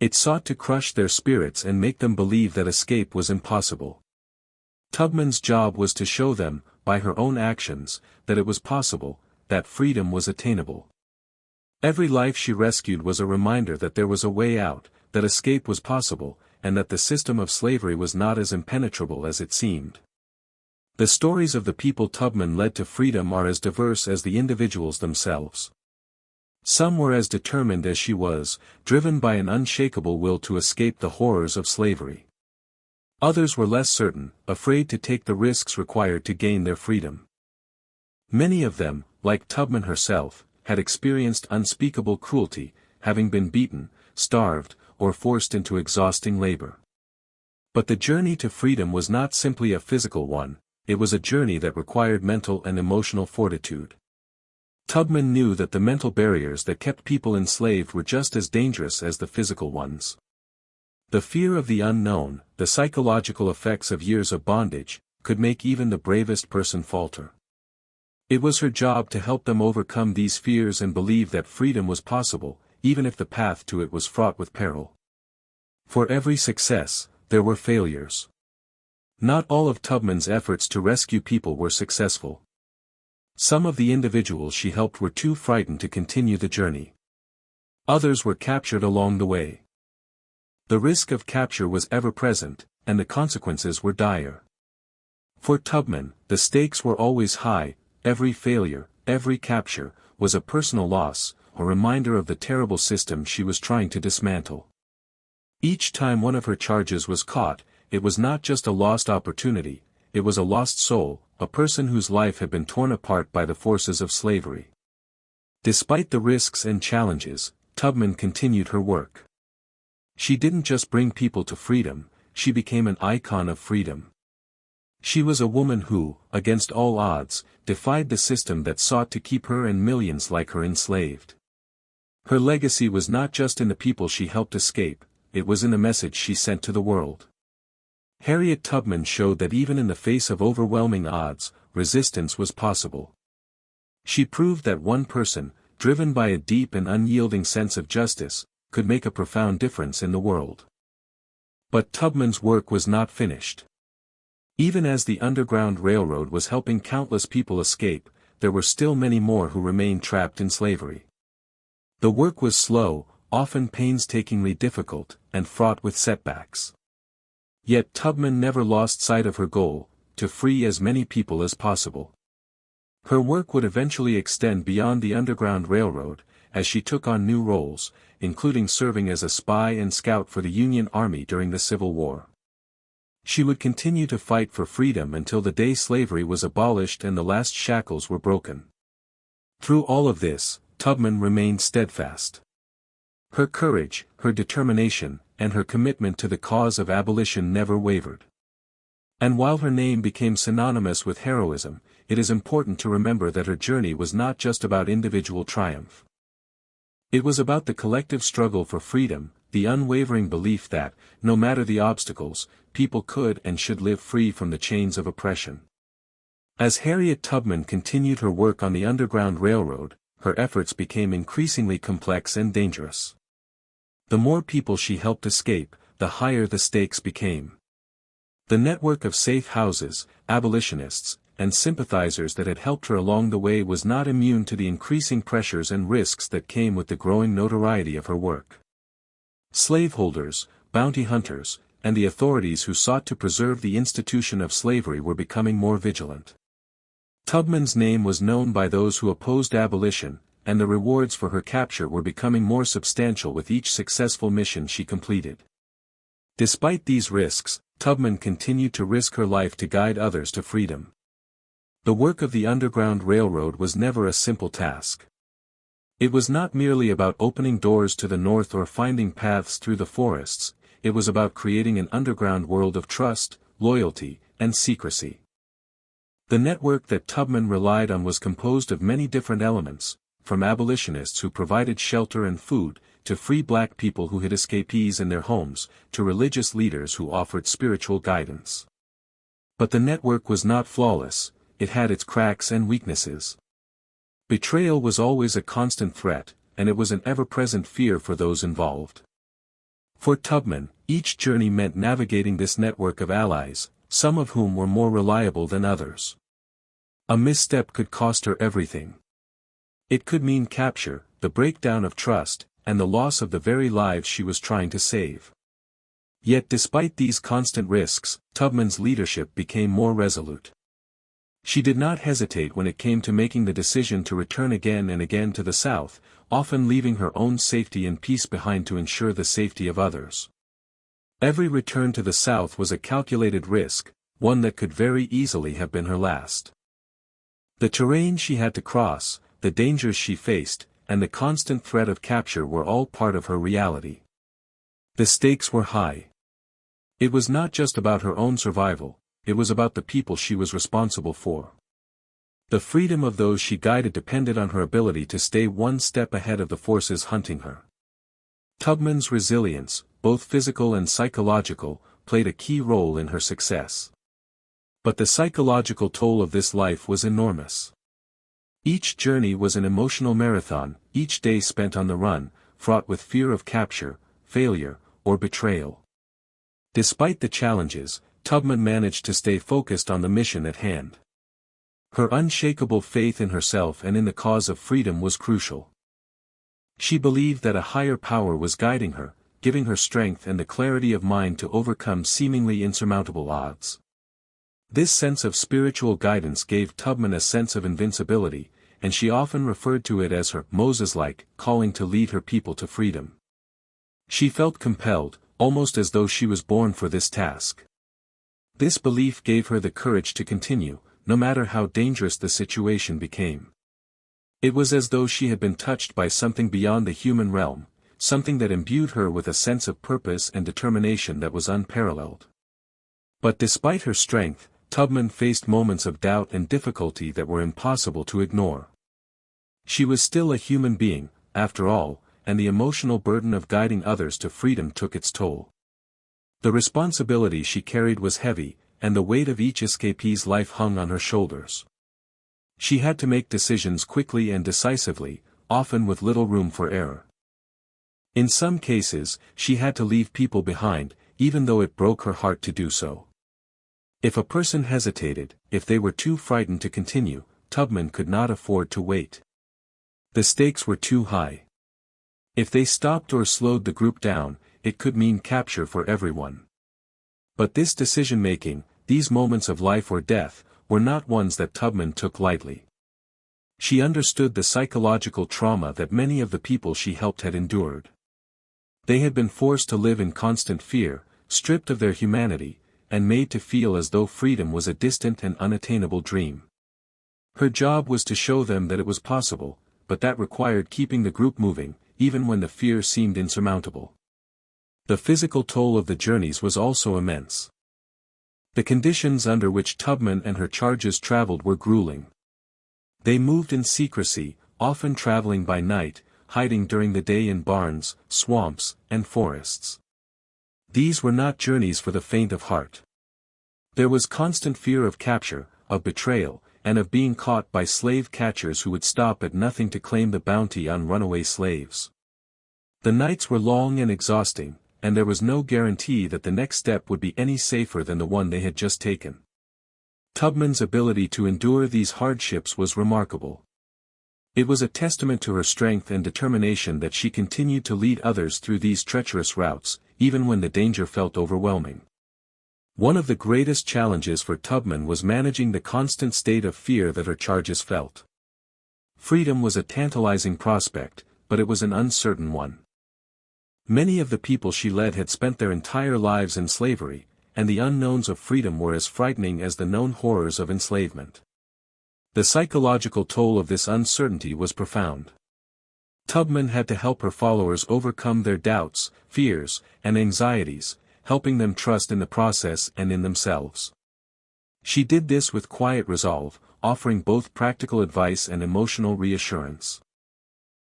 It sought to crush their spirits and make them believe that escape was impossible. Tubman's job was to show them, by her own actions, that it was possible, that freedom was attainable. Every life she rescued was a reminder that there was a way out, that escape was possible, and that the system of slavery was not as impenetrable as it seemed. The stories of the people Tubman led to freedom are as diverse as the individuals themselves. Some were as determined as she was, driven by an unshakable will to escape the horrors of slavery. Others were less certain, afraid to take the risks required to gain their freedom. Many of them, like Tubman herself, had experienced unspeakable cruelty, having been beaten, starved, or forced into exhausting labor. But the journey to freedom was not simply a physical one, it was a journey that required mental and emotional fortitude. Tubman knew that the mental barriers that kept people enslaved were just as dangerous as the physical ones. The fear of the unknown, the psychological effects of years of bondage, could make even the bravest person falter. It was her job to help them overcome these fears and believe that freedom was possible, even if the path to it was fraught with peril. For every success, there were failures. Not all of Tubman's efforts to rescue people were successful. Some of the individuals she helped were too frightened to continue the journey. Others were captured along the way. The risk of capture was ever present, and the consequences were dire. For Tubman, the stakes were always high, every failure, every capture, was a personal loss, a reminder of the terrible system she was trying to dismantle. Each time one of her charges was caught, it was not just a lost opportunity, it was a lost soul, a person whose life had been torn apart by the forces of slavery. Despite the risks and challenges, Tubman continued her work. She didn't just bring people to freedom, she became an icon of freedom. She was a woman who, against all odds, defied the system that sought to keep her and millions like her enslaved. Her legacy was not just in the people she helped escape, it was in the message she sent to the world. Harriet Tubman showed that even in the face of overwhelming odds, resistance was possible. She proved that one person, driven by a deep and unyielding sense of justice, could make a profound difference in the world. But Tubman's work was not finished. Even as the Underground Railroad was helping countless people escape, there were still many more who remained trapped in slavery. The work was slow, often painstakingly difficult, and fraught with setbacks. Yet Tubman never lost sight of her goal, to free as many people as possible. Her work would eventually extend beyond the Underground Railroad, as she took on new roles, including serving as a spy and scout for the Union Army during the Civil War. She would continue to fight for freedom until the day slavery was abolished and the last shackles were broken. Through all of this, Tubman remained steadfast. Her courage, her determination, and her commitment to the cause of abolition never wavered. And while her name became synonymous with heroism, it is important to remember that her journey was not just about individual triumph. It was about the collective struggle for freedom, the unwavering belief that, no matter the obstacles, people could and should live free from the chains of oppression. As Harriet Tubman continued her work on the Underground Railroad, her efforts became increasingly complex and dangerous. The more people she helped escape, the higher the stakes became. The network of safe houses, abolitionists, and sympathizers that had helped her along the way was not immune to the increasing pressures and risks that came with the growing notoriety of her work. Slaveholders, bounty hunters, and the authorities who sought to preserve the institution of slavery were becoming more vigilant. Tubman's name was known by those who opposed abolition, and the rewards for her capture were becoming more substantial with each successful mission she completed. Despite these risks, Tubman continued to risk her life to guide others to freedom. The work of the Underground Railroad was never a simple task. It was not merely about opening doors to the north or finding paths through the forests, it was about creating an underground world of trust, loyalty, and secrecy. The network that Tubman relied on was composed of many different elements, from abolitionists who provided shelter and food, to free black people who hid escapees in their homes, to religious leaders who offered spiritual guidance. But the network was not flawless, it had its cracks and weaknesses. Betrayal was always a constant threat, and it was an ever-present fear for those involved. For Tubman, each journey meant navigating this network of allies, some of whom were more reliable than others. A misstep could cost her everything. It could mean capture, the breakdown of trust, and the loss of the very lives she was trying to save. Yet despite these constant risks, Tubman's leadership became more resolute. She did not hesitate when it came to making the decision to return again and again to the South, often leaving her own safety and peace behind to ensure the safety of others. Every return to the South was a calculated risk, one that could very easily have been her last. The terrain she had to cross, the dangers she faced, and the constant threat of capture were all part of her reality. The stakes were high. It was not just about her own survival, it was about the people she was responsible for. The freedom of those she guided depended on her ability to stay one step ahead of the forces hunting her. Tubman's resilience, both physical and psychological, played a key role in her success. But the psychological toll of this life was enormous. Each journey was an emotional marathon, each day spent on the run, fraught with fear of capture, failure, or betrayal. Despite the challenges, Tubman managed to stay focused on the mission at hand. Her unshakable faith in herself and in the cause of freedom was crucial. She believed that a higher power was guiding her, giving her strength and the clarity of mind to overcome seemingly insurmountable odds. This sense of spiritual guidance gave Tubman a sense of invincibility, and she often referred to it as her Moses-like calling to lead her people to freedom. She felt compelled, almost as though she was born for this task. This belief gave her the courage to continue, no matter how dangerous the situation became. It was as though she had been touched by something beyond the human realm, something that imbued her with a sense of purpose and determination that was unparalleled. But despite her strength, Tubman faced moments of doubt and difficulty that were impossible to ignore. She was still a human being, after all, and the emotional burden of guiding others to freedom took its toll. The responsibility she carried was heavy, and the weight of each escapee's life hung on her shoulders. She had to make decisions quickly and decisively, often with little room for error. In some cases, she had to leave people behind, even though it broke her heart to do so. If a person hesitated, if they were too frightened to continue, Tubman could not afford to wait. The stakes were too high. If they stopped or slowed the group down, it could mean capture for everyone. But this decision-making, these moments of life or death, were not ones that Tubman took lightly. She understood the psychological trauma that many of the people she helped had endured. They had been forced to live in constant fear, stripped of their humanity, and made to feel as though freedom was a distant and unattainable dream. Her job was to show them that it was possible, but that required keeping the group moving, even when the fear seemed insurmountable. The physical toll of the journeys was also immense. The conditions under which Tubman and her charges traveled were grueling. They moved in secrecy, often traveling by night, hiding during the day in barns, swamps, and forests. These were not journeys for the faint of heart. There was constant fear of capture, of betrayal, and of being caught by slave catchers who would stop at nothing to claim the bounty on runaway slaves. The nights were long and exhausting, and there was no guarantee that the next step would be any safer than the one they had just taken. Tubman's ability to endure these hardships was remarkable. It was a testament to her strength and determination that she continued to lead others through these treacherous routes, even when the danger felt overwhelming. One of the greatest challenges for Tubman was managing the constant state of fear that her charges felt. Freedom was a tantalizing prospect, but it was an uncertain one. Many of the people she led had spent their entire lives in slavery, and the unknowns of freedom were as frightening as the known horrors of enslavement. The psychological toll of this uncertainty was profound. Tubman had to help her followers overcome their doubts, fears, and anxieties, helping them trust in the process and in themselves. She did this with quiet resolve, offering both practical advice and emotional reassurance.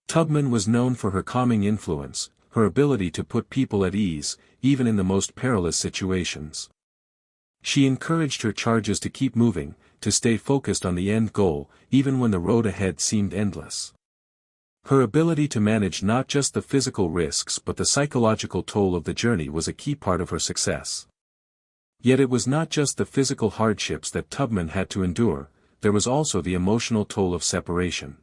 Tubman was known for her calming influence, her ability to put people at ease, even in the most perilous situations. She encouraged her charges to keep moving, to stay focused on the end goal, even when the road ahead seemed endless. Her ability to manage not just the physical risks but the psychological toll of the journey was a key part of her success. Yet it was not just the physical hardships that Tubman had to endure, there was also the emotional toll of separation.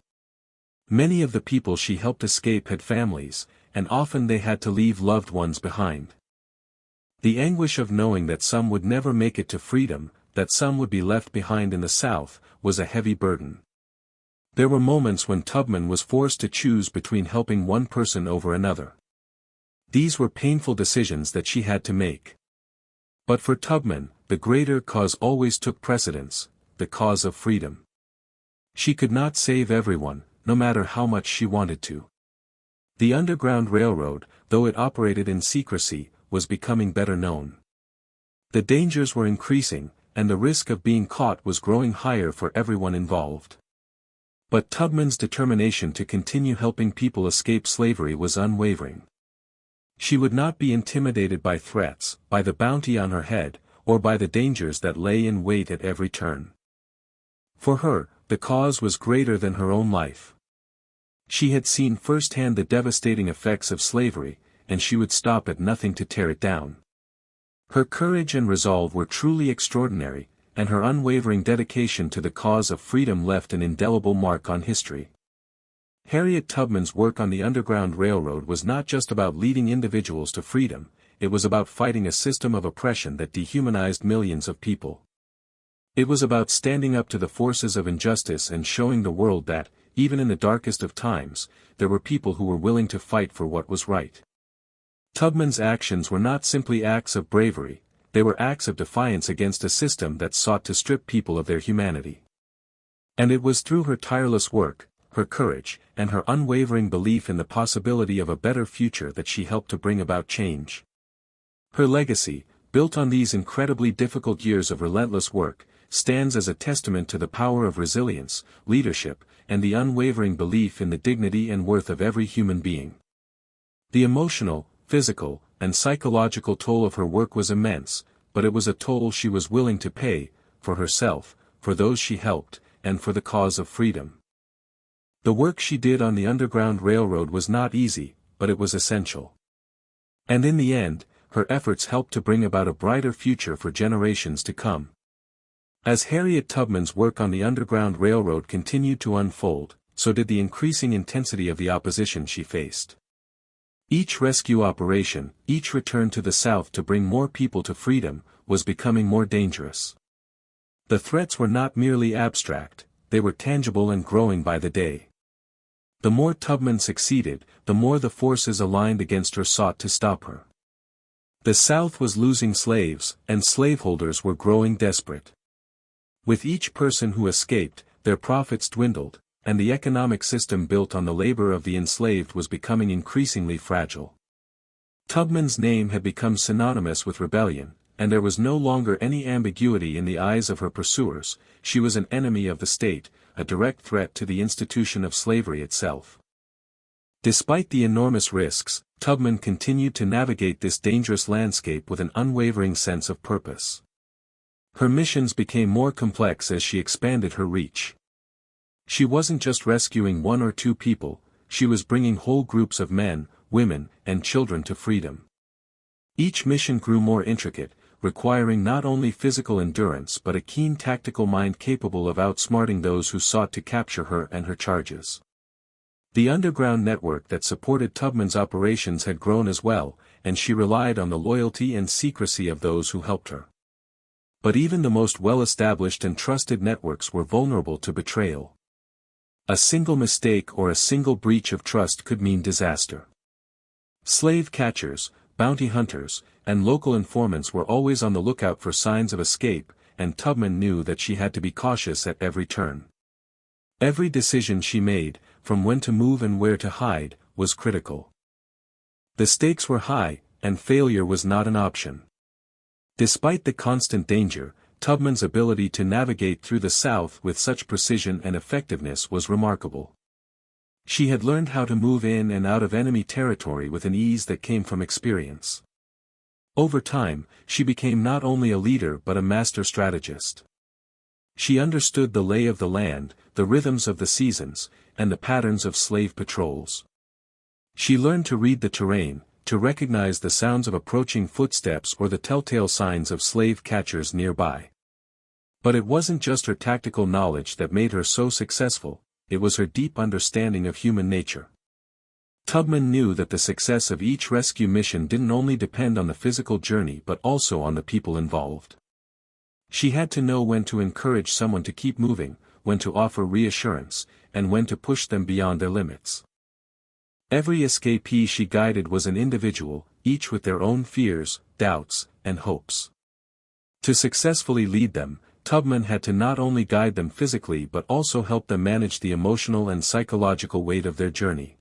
Many of the people she helped escape had families, and often they had to leave loved ones behind. The anguish of knowing that some would never make it to freedom, that some would be left behind in the South, was a heavy burden. There were moments when Tubman was forced to choose between helping one person over another. These were painful decisions that she had to make. But for Tubman, the greater cause always took precedence, the cause of freedom. She could not save everyone, no matter how much she wanted to. The Underground Railroad, though it operated in secrecy, was becoming better known. The dangers were increasing, and the risk of being caught was growing higher for everyone involved. But Tubman's determination to continue helping people escape slavery was unwavering. She would not be intimidated by threats, by the bounty on her head, or by the dangers that lay in wait at every turn. For her, the cause was greater than her own life. She had seen firsthand the devastating effects of slavery, and she would stop at nothing to tear it down. Her courage and resolve were truly extraordinary, and her unwavering dedication to the cause of freedom left an indelible mark on history. Harriet Tubman's work on the Underground Railroad was not just about leading individuals to freedom, it was about fighting a system of oppression that dehumanized millions of people. It was about standing up to the forces of injustice and showing the world that, even in the darkest of times, there were people who were willing to fight for what was right. Tubman's actions were not simply acts of bravery, they were acts of defiance against a system that sought to strip people of their humanity. And it was through her tireless work, her courage, and her unwavering belief in the possibility of a better future that she helped to bring about change. Her legacy, built on these incredibly difficult years of relentless work, stands as a testament to the power of resilience, leadership, and the unwavering belief in the dignity and worth of every human being. The emotional, physical, and psychological toll of her work was immense, but it was a toll she was willing to pay, for herself, for those she helped, and for the cause of freedom. The work she did on the Underground Railroad was not easy, but it was essential. And in the end, her efforts helped to bring about a brighter future for generations to come. As Harriet Tubman's work on the Underground Railroad continued to unfold, so did the increasing intensity of the opposition she faced. Each rescue operation, each return to the South to bring more people to freedom, was becoming more dangerous. The threats were not merely abstract, they were tangible and growing by the day. The more Tubman succeeded, the more the forces aligned against her sought to stop her. The South was losing slaves, and slaveholders were growing desperate. With each person who escaped, their profits dwindled, and the economic system built on the labor of the enslaved was becoming increasingly fragile. Tubman's name had become synonymous with rebellion, and there was no longer any ambiguity in the eyes of her pursuers. She was an enemy of the state, a direct threat to the institution of slavery itself. Despite the enormous risks, Tubman continued to navigate this dangerous landscape with an unwavering sense of purpose. Her missions became more complex as she expanded her reach. She wasn't just rescuing one or two people, she was bringing whole groups of men, women, and children to freedom. Each mission grew more intricate, requiring not only physical endurance but a keen tactical mind capable of outsmarting those who sought to capture her and her charges. The underground network that supported Tubman's operations had grown as well, and she relied on the loyalty and secrecy of those who helped her. But even the most well-established and trusted networks were vulnerable to betrayal. A single mistake or a single breach of trust could mean disaster. Slave catchers, bounty hunters, and local informants were always on the lookout for signs of escape, and Tubman knew that she had to be cautious at every turn. Every decision she made, from when to move and where to hide, was critical. The stakes were high, and failure was not an option. Despite the constant danger, Tubman's ability to navigate through the South with such precision and effectiveness was remarkable. She had learned how to move in and out of enemy territory with an ease that came from experience. Over time, she became not only a leader but a master strategist. She understood the lay of the land, the rhythms of the seasons, and the patterns of slave patrols. She learned to read the terrain, to recognize the sounds of approaching footsteps or the telltale signs of slave catchers nearby. But it wasn't just her tactical knowledge that made her so successful, it was her deep understanding of human nature. Tubman knew that the success of each rescue mission didn't only depend on the physical journey but also on the people involved. She had to know when to encourage someone to keep moving, when to offer reassurance, and when to push them beyond their limits. Every escapee she guided was an individual, each with their own fears, doubts, and hopes. To successfully lead them, Tubman had to not only guide them physically but also help them manage the emotional and psychological weight of their journey.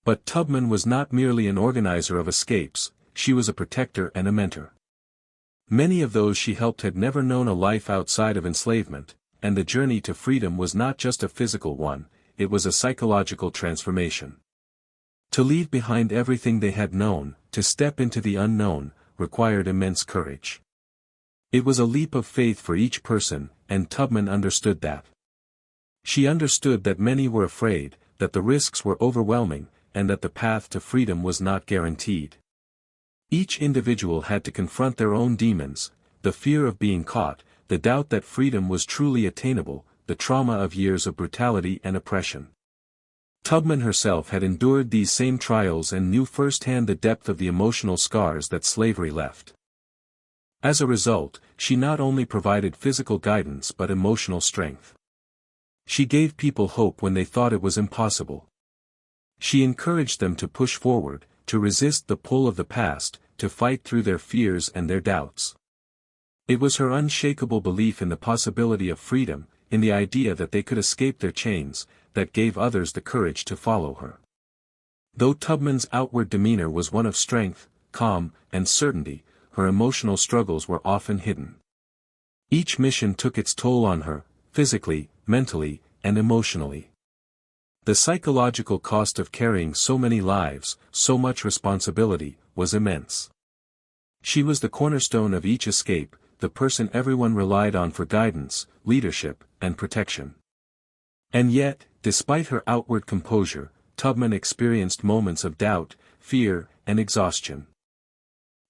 But Tubman was not merely an organizer of escapes, she was a protector and a mentor. Many of those she helped had never known a life outside of enslavement, and the journey to freedom was not just a physical one, it was a psychological transformation. To leave behind everything they had known, to step into the unknown, required immense courage. It was a leap of faith for each person, and Tubman understood that. She understood that many were afraid, that the risks were overwhelming, and that the path to freedom was not guaranteed. Each individual had to confront their own demons, the fear of being caught, the doubt that freedom was truly attainable, the trauma of years of brutality and oppression. Tubman herself had endured these same trials and knew firsthand the depth of the emotional scars that slavery left. As a result, she not only provided physical guidance but emotional strength. She gave people hope when they thought it was impossible. She encouraged them to push forward, to resist the pull of the past, to fight through their fears and their doubts. It was her unshakable belief in the possibility of freedom, in the idea that they could escape their chains, that gave others the courage to follow her. Though Tubman's outward demeanor was one of strength, calm, and certainty, her emotional struggles were often hidden. Each mission took its toll on her, physically, mentally, and emotionally. The psychological cost of carrying so many lives, so much responsibility, was immense. She was the cornerstone of each escape, the person everyone relied on for guidance, leadership, and protection. And yet, despite her outward composure, Tubman experienced moments of doubt, fear, and exhaustion.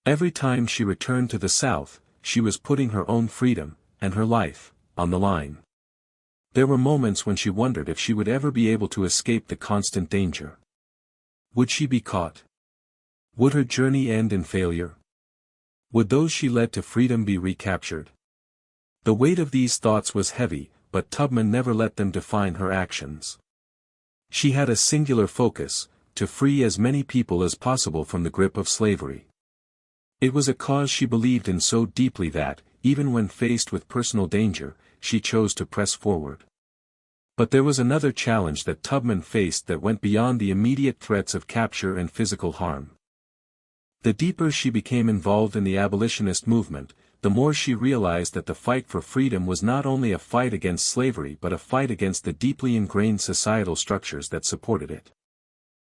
Every time she returned to the South, she was putting her own freedom, and her life, on the line. There were moments when she wondered if she would ever be able to escape the constant danger. Would she be caught? Would her journey end in failure? Would those she led to freedom be recaptured? The weight of these thoughts was heavy, but Tubman never let them define her actions. She had a singular focus, to free as many people as possible from the grip of slavery. It was a cause she believed in so deeply that, even when faced with personal danger, she chose to press forward. But there was another challenge that Tubman faced that went beyond the immediate threats of capture and physical harm. The deeper she became involved in the abolitionist movement, the more she realized that the fight for freedom was not only a fight against slavery but a fight against the deeply ingrained societal structures that supported it.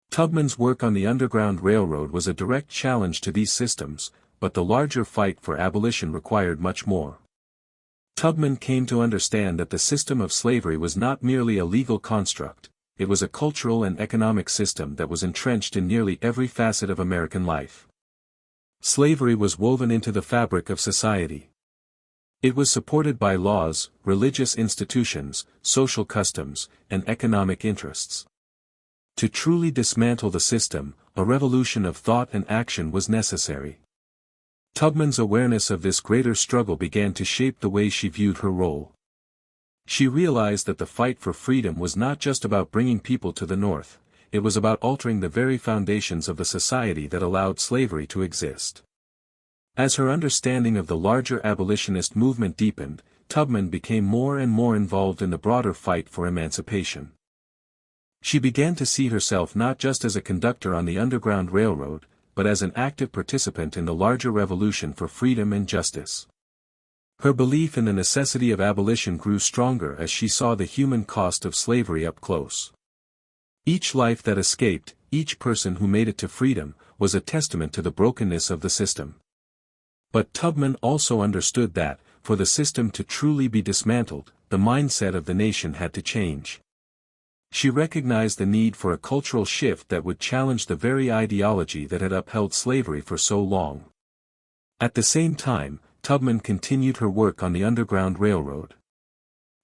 Tubman's work on the Underground Railroad was a direct challenge to these systems, but the larger fight for abolition required much more. Tubman came to understand that the system of slavery was not merely a legal construct, it was a cultural and economic system that was entrenched in nearly every facet of American life. Slavery was woven into the fabric of society. It was supported by laws, religious institutions, social customs, and economic interests. To truly dismantle the system, a revolution of thought and action was necessary. Tubman's awareness of this greater struggle began to shape the way she viewed her role. She realized that the fight for freedom was not just about bringing people to the North, it was about altering the very foundations of the society that allowed slavery to exist. As her understanding of the larger abolitionist movement deepened, Tubman became more and more involved in the broader fight for emancipation. She began to see herself not just as a conductor on the Underground Railroad, but as an active participant in the larger revolution for freedom and justice. Her belief in the necessity of abolition grew stronger as she saw the human cost of slavery up close. Each life that escaped, each person who made it to freedom, was a testament to the brokenness of the system. But Tubman also understood that, for the system to truly be dismantled, the mindset of the nation had to change. She recognized the need for a cultural shift that would challenge the very ideology that had upheld slavery for so long. At the same time, Tubman continued her work on the Underground Railroad.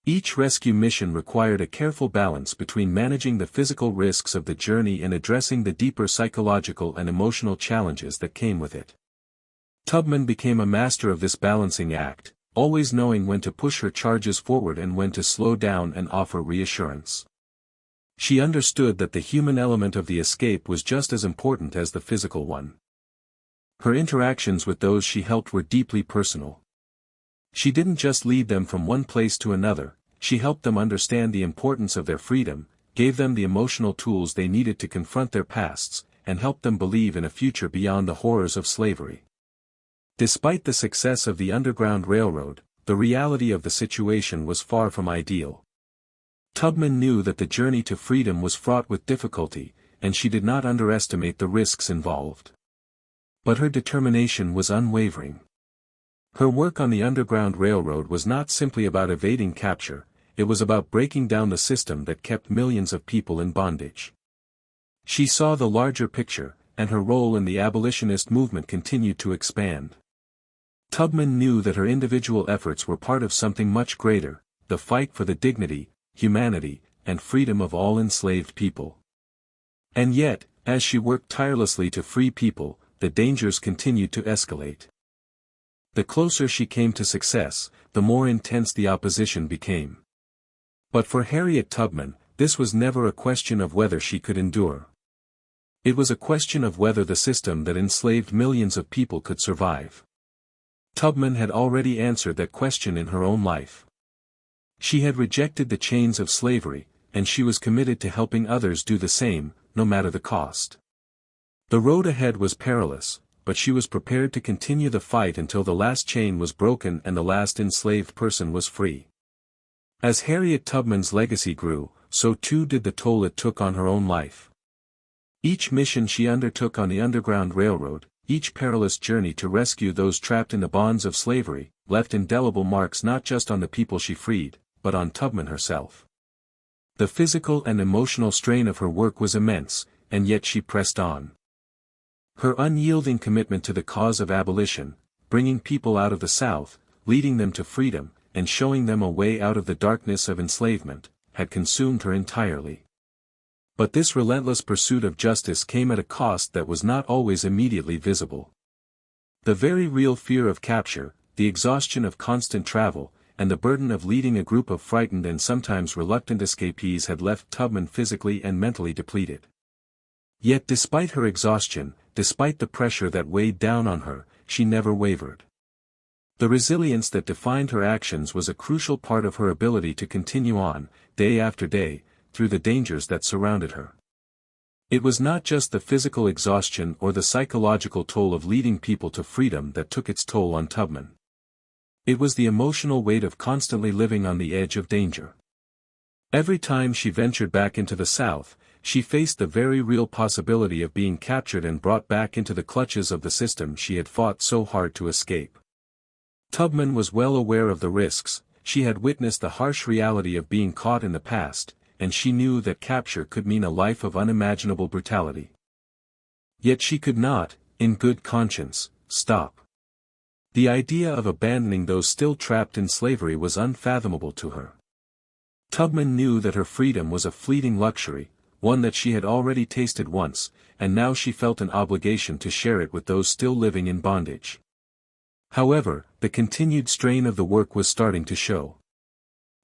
Each rescue mission required a careful balance between managing the physical risks of the journey and addressing the deeper psychological and emotional challenges that came with it. Tubman became a master of this balancing act, always knowing when to push her charges forward and when to slow down and offer reassurance. She understood that the human element of the escape was just as important as the physical one. Her interactions with those she helped were deeply personal. She didn't just lead them from one place to another, she helped them understand the importance of their freedom, gave them the emotional tools they needed to confront their pasts, and helped them believe in a future beyond the horrors of slavery. Despite the success of the Underground Railroad, the reality of the situation was far from ideal. Tubman knew that the journey to freedom was fraught with difficulty, and she did not underestimate the risks involved. But her determination was unwavering. Her work on the Underground Railroad was not simply about evading capture, it was about breaking down the system that kept millions of people in bondage. She saw the larger picture, and her role in the abolitionist movement continued to expand. Tubman knew that her individual efforts were part of something much greater, the fight for the dignity, humanity, and freedom of all enslaved people. And yet, as she worked tirelessly to free people, the dangers continued to escalate. The closer she came to success, the more intense the opposition became. But for Harriet Tubman, this was never a question of whether she could endure. It was a question of whether the system that enslaved millions of people could survive. Tubman had already answered that question in her own life. She had rejected the chains of slavery, and she was committed to helping others do the same, no matter the cost. The road ahead was perilous, but she was prepared to continue the fight until the last chain was broken and the last enslaved person was free. As Harriet Tubman's legacy grew, so too did the toll it took on her own life. Each mission she undertook on the Underground Railroad, each perilous journey to rescue those trapped in the bonds of slavery, left indelible marks not just on the people she freed, but on Tubman herself. The physical and emotional strain of her work was immense, and yet she pressed on. Her unyielding commitment to the cause of abolition, bringing people out of the South, leading them to freedom, and showing them a way out of the darkness of enslavement, had consumed her entirely. But this relentless pursuit of justice came at a cost that was not always immediately visible. The very real fear of capture, the exhaustion of constant travel, and the burden of leading a group of frightened and sometimes reluctant escapees had left Tubman physically and mentally depleted. Yet despite her exhaustion, despite the pressure that weighed down on her, she never wavered. The resilience that defined her actions was a crucial part of her ability to continue on, day after day, through the dangers that surrounded her. It was not just the physical exhaustion or the psychological toll of leading people to freedom that took its toll on Tubman. It was the emotional weight of constantly living on the edge of danger. Every time she ventured back into the South, she faced the very real possibility of being captured and brought back into the clutches of the system she had fought so hard to escape. Tubman was well aware of the risks. She had witnessed the harsh reality of being caught in the past, and she knew that capture could mean a life of unimaginable brutality. Yet she could not, in good conscience, stop. The idea of abandoning those still trapped in slavery was unfathomable to her. Tubman knew that her freedom was a fleeting luxury, one that she had already tasted once, and now she felt an obligation to share it with those still living in bondage. However, the continued strain of the work was starting to show.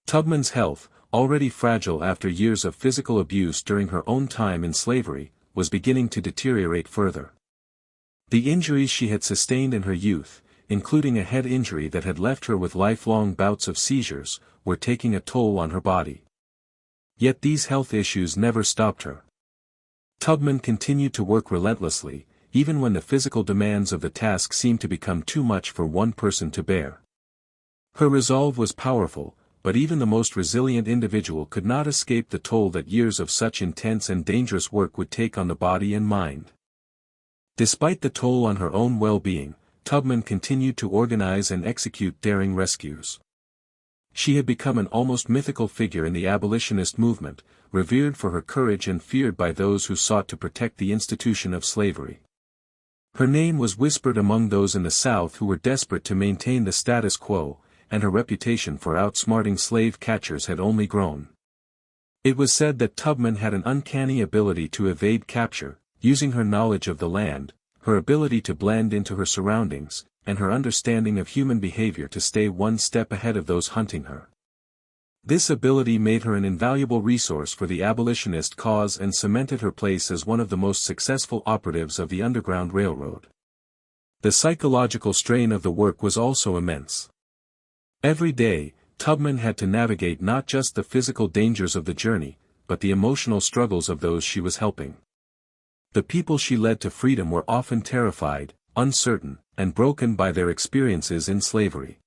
Tubman's health, already fragile after years of physical abuse during her own time in slavery, was beginning to deteriorate further. The injuries she had sustained in her youth, including a head injury that had left her with lifelong bouts of seizures, were taking a toll on her body. Yet these health issues never stopped her. Tubman continued to work relentlessly, even when the physical demands of the task seemed to become too much for one person to bear. Her resolve was powerful, but even the most resilient individual could not escape the toll that years of such intense and dangerous work would take on the body and mind. Despite the toll on her own well-being, Tubman continued to organize and execute daring rescues. She had become an almost mythical figure in the abolitionist movement, revered for her courage and feared by those who sought to protect the institution of slavery. Her name was whispered among those in the South who were desperate to maintain the status quo, and her reputation for outsmarting slave catchers had only grown. It was said that Tubman had an uncanny ability to evade capture, using her knowledge of the land, her ability to blend into her surroundings, and her understanding of human behavior to stay one step ahead of those hunting her. This ability made her an invaluable resource for the abolitionist cause and cemented her place as one of the most successful operatives of the Underground Railroad. The psychological strain of the work was also immense. Every day, Tubman had to navigate not just the physical dangers of the journey, but the emotional struggles of those she was helping. The people she led to freedom were often terrified, uncertain, and broken by their experiences in slavery.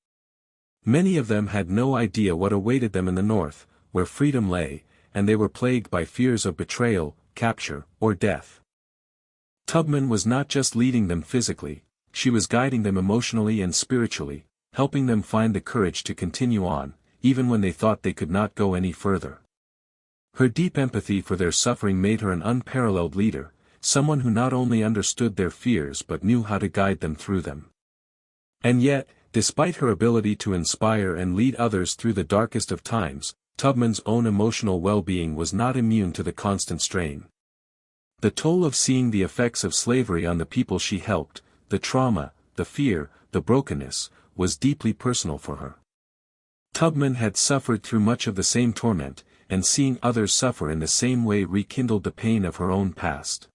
Many of them had no idea what awaited them in the North, where freedom lay, and they were plagued by fears of betrayal, capture, or death. Tubman was not just leading them physically, she was guiding them emotionally and spiritually, helping them find the courage to continue on, even when they thought they could not go any further. Her deep empathy for their suffering made her an unparalleled leader, someone who not only understood their fears but knew how to guide them through them. And yet, despite her ability to inspire and lead others through the darkest of times, Tubman's own emotional well-being was not immune to the constant strain. The toll of seeing the effects of slavery on the people she helped, the trauma, the fear, the brokenness, was deeply personal for her. Tubman had suffered through much of the same torment, and seeing others suffer in the same way rekindled the pain of her own past.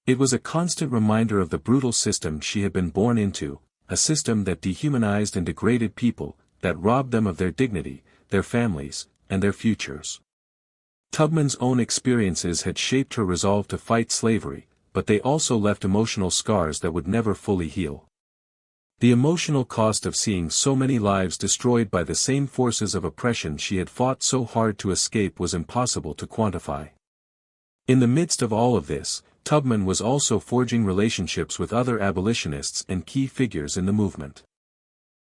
It was a constant reminder of the brutal system she had been born into, a system that dehumanized and degraded people, that robbed them of their dignity, their families, and their futures. Tubman's own experiences had shaped her resolve to fight slavery, but they also left emotional scars that would never fully heal. The emotional cost of seeing so many lives destroyed by the same forces of oppression she had fought so hard to escape was impossible to quantify. In the midst of all of this, Tubman was also forging relationships with other abolitionists and key figures in the movement.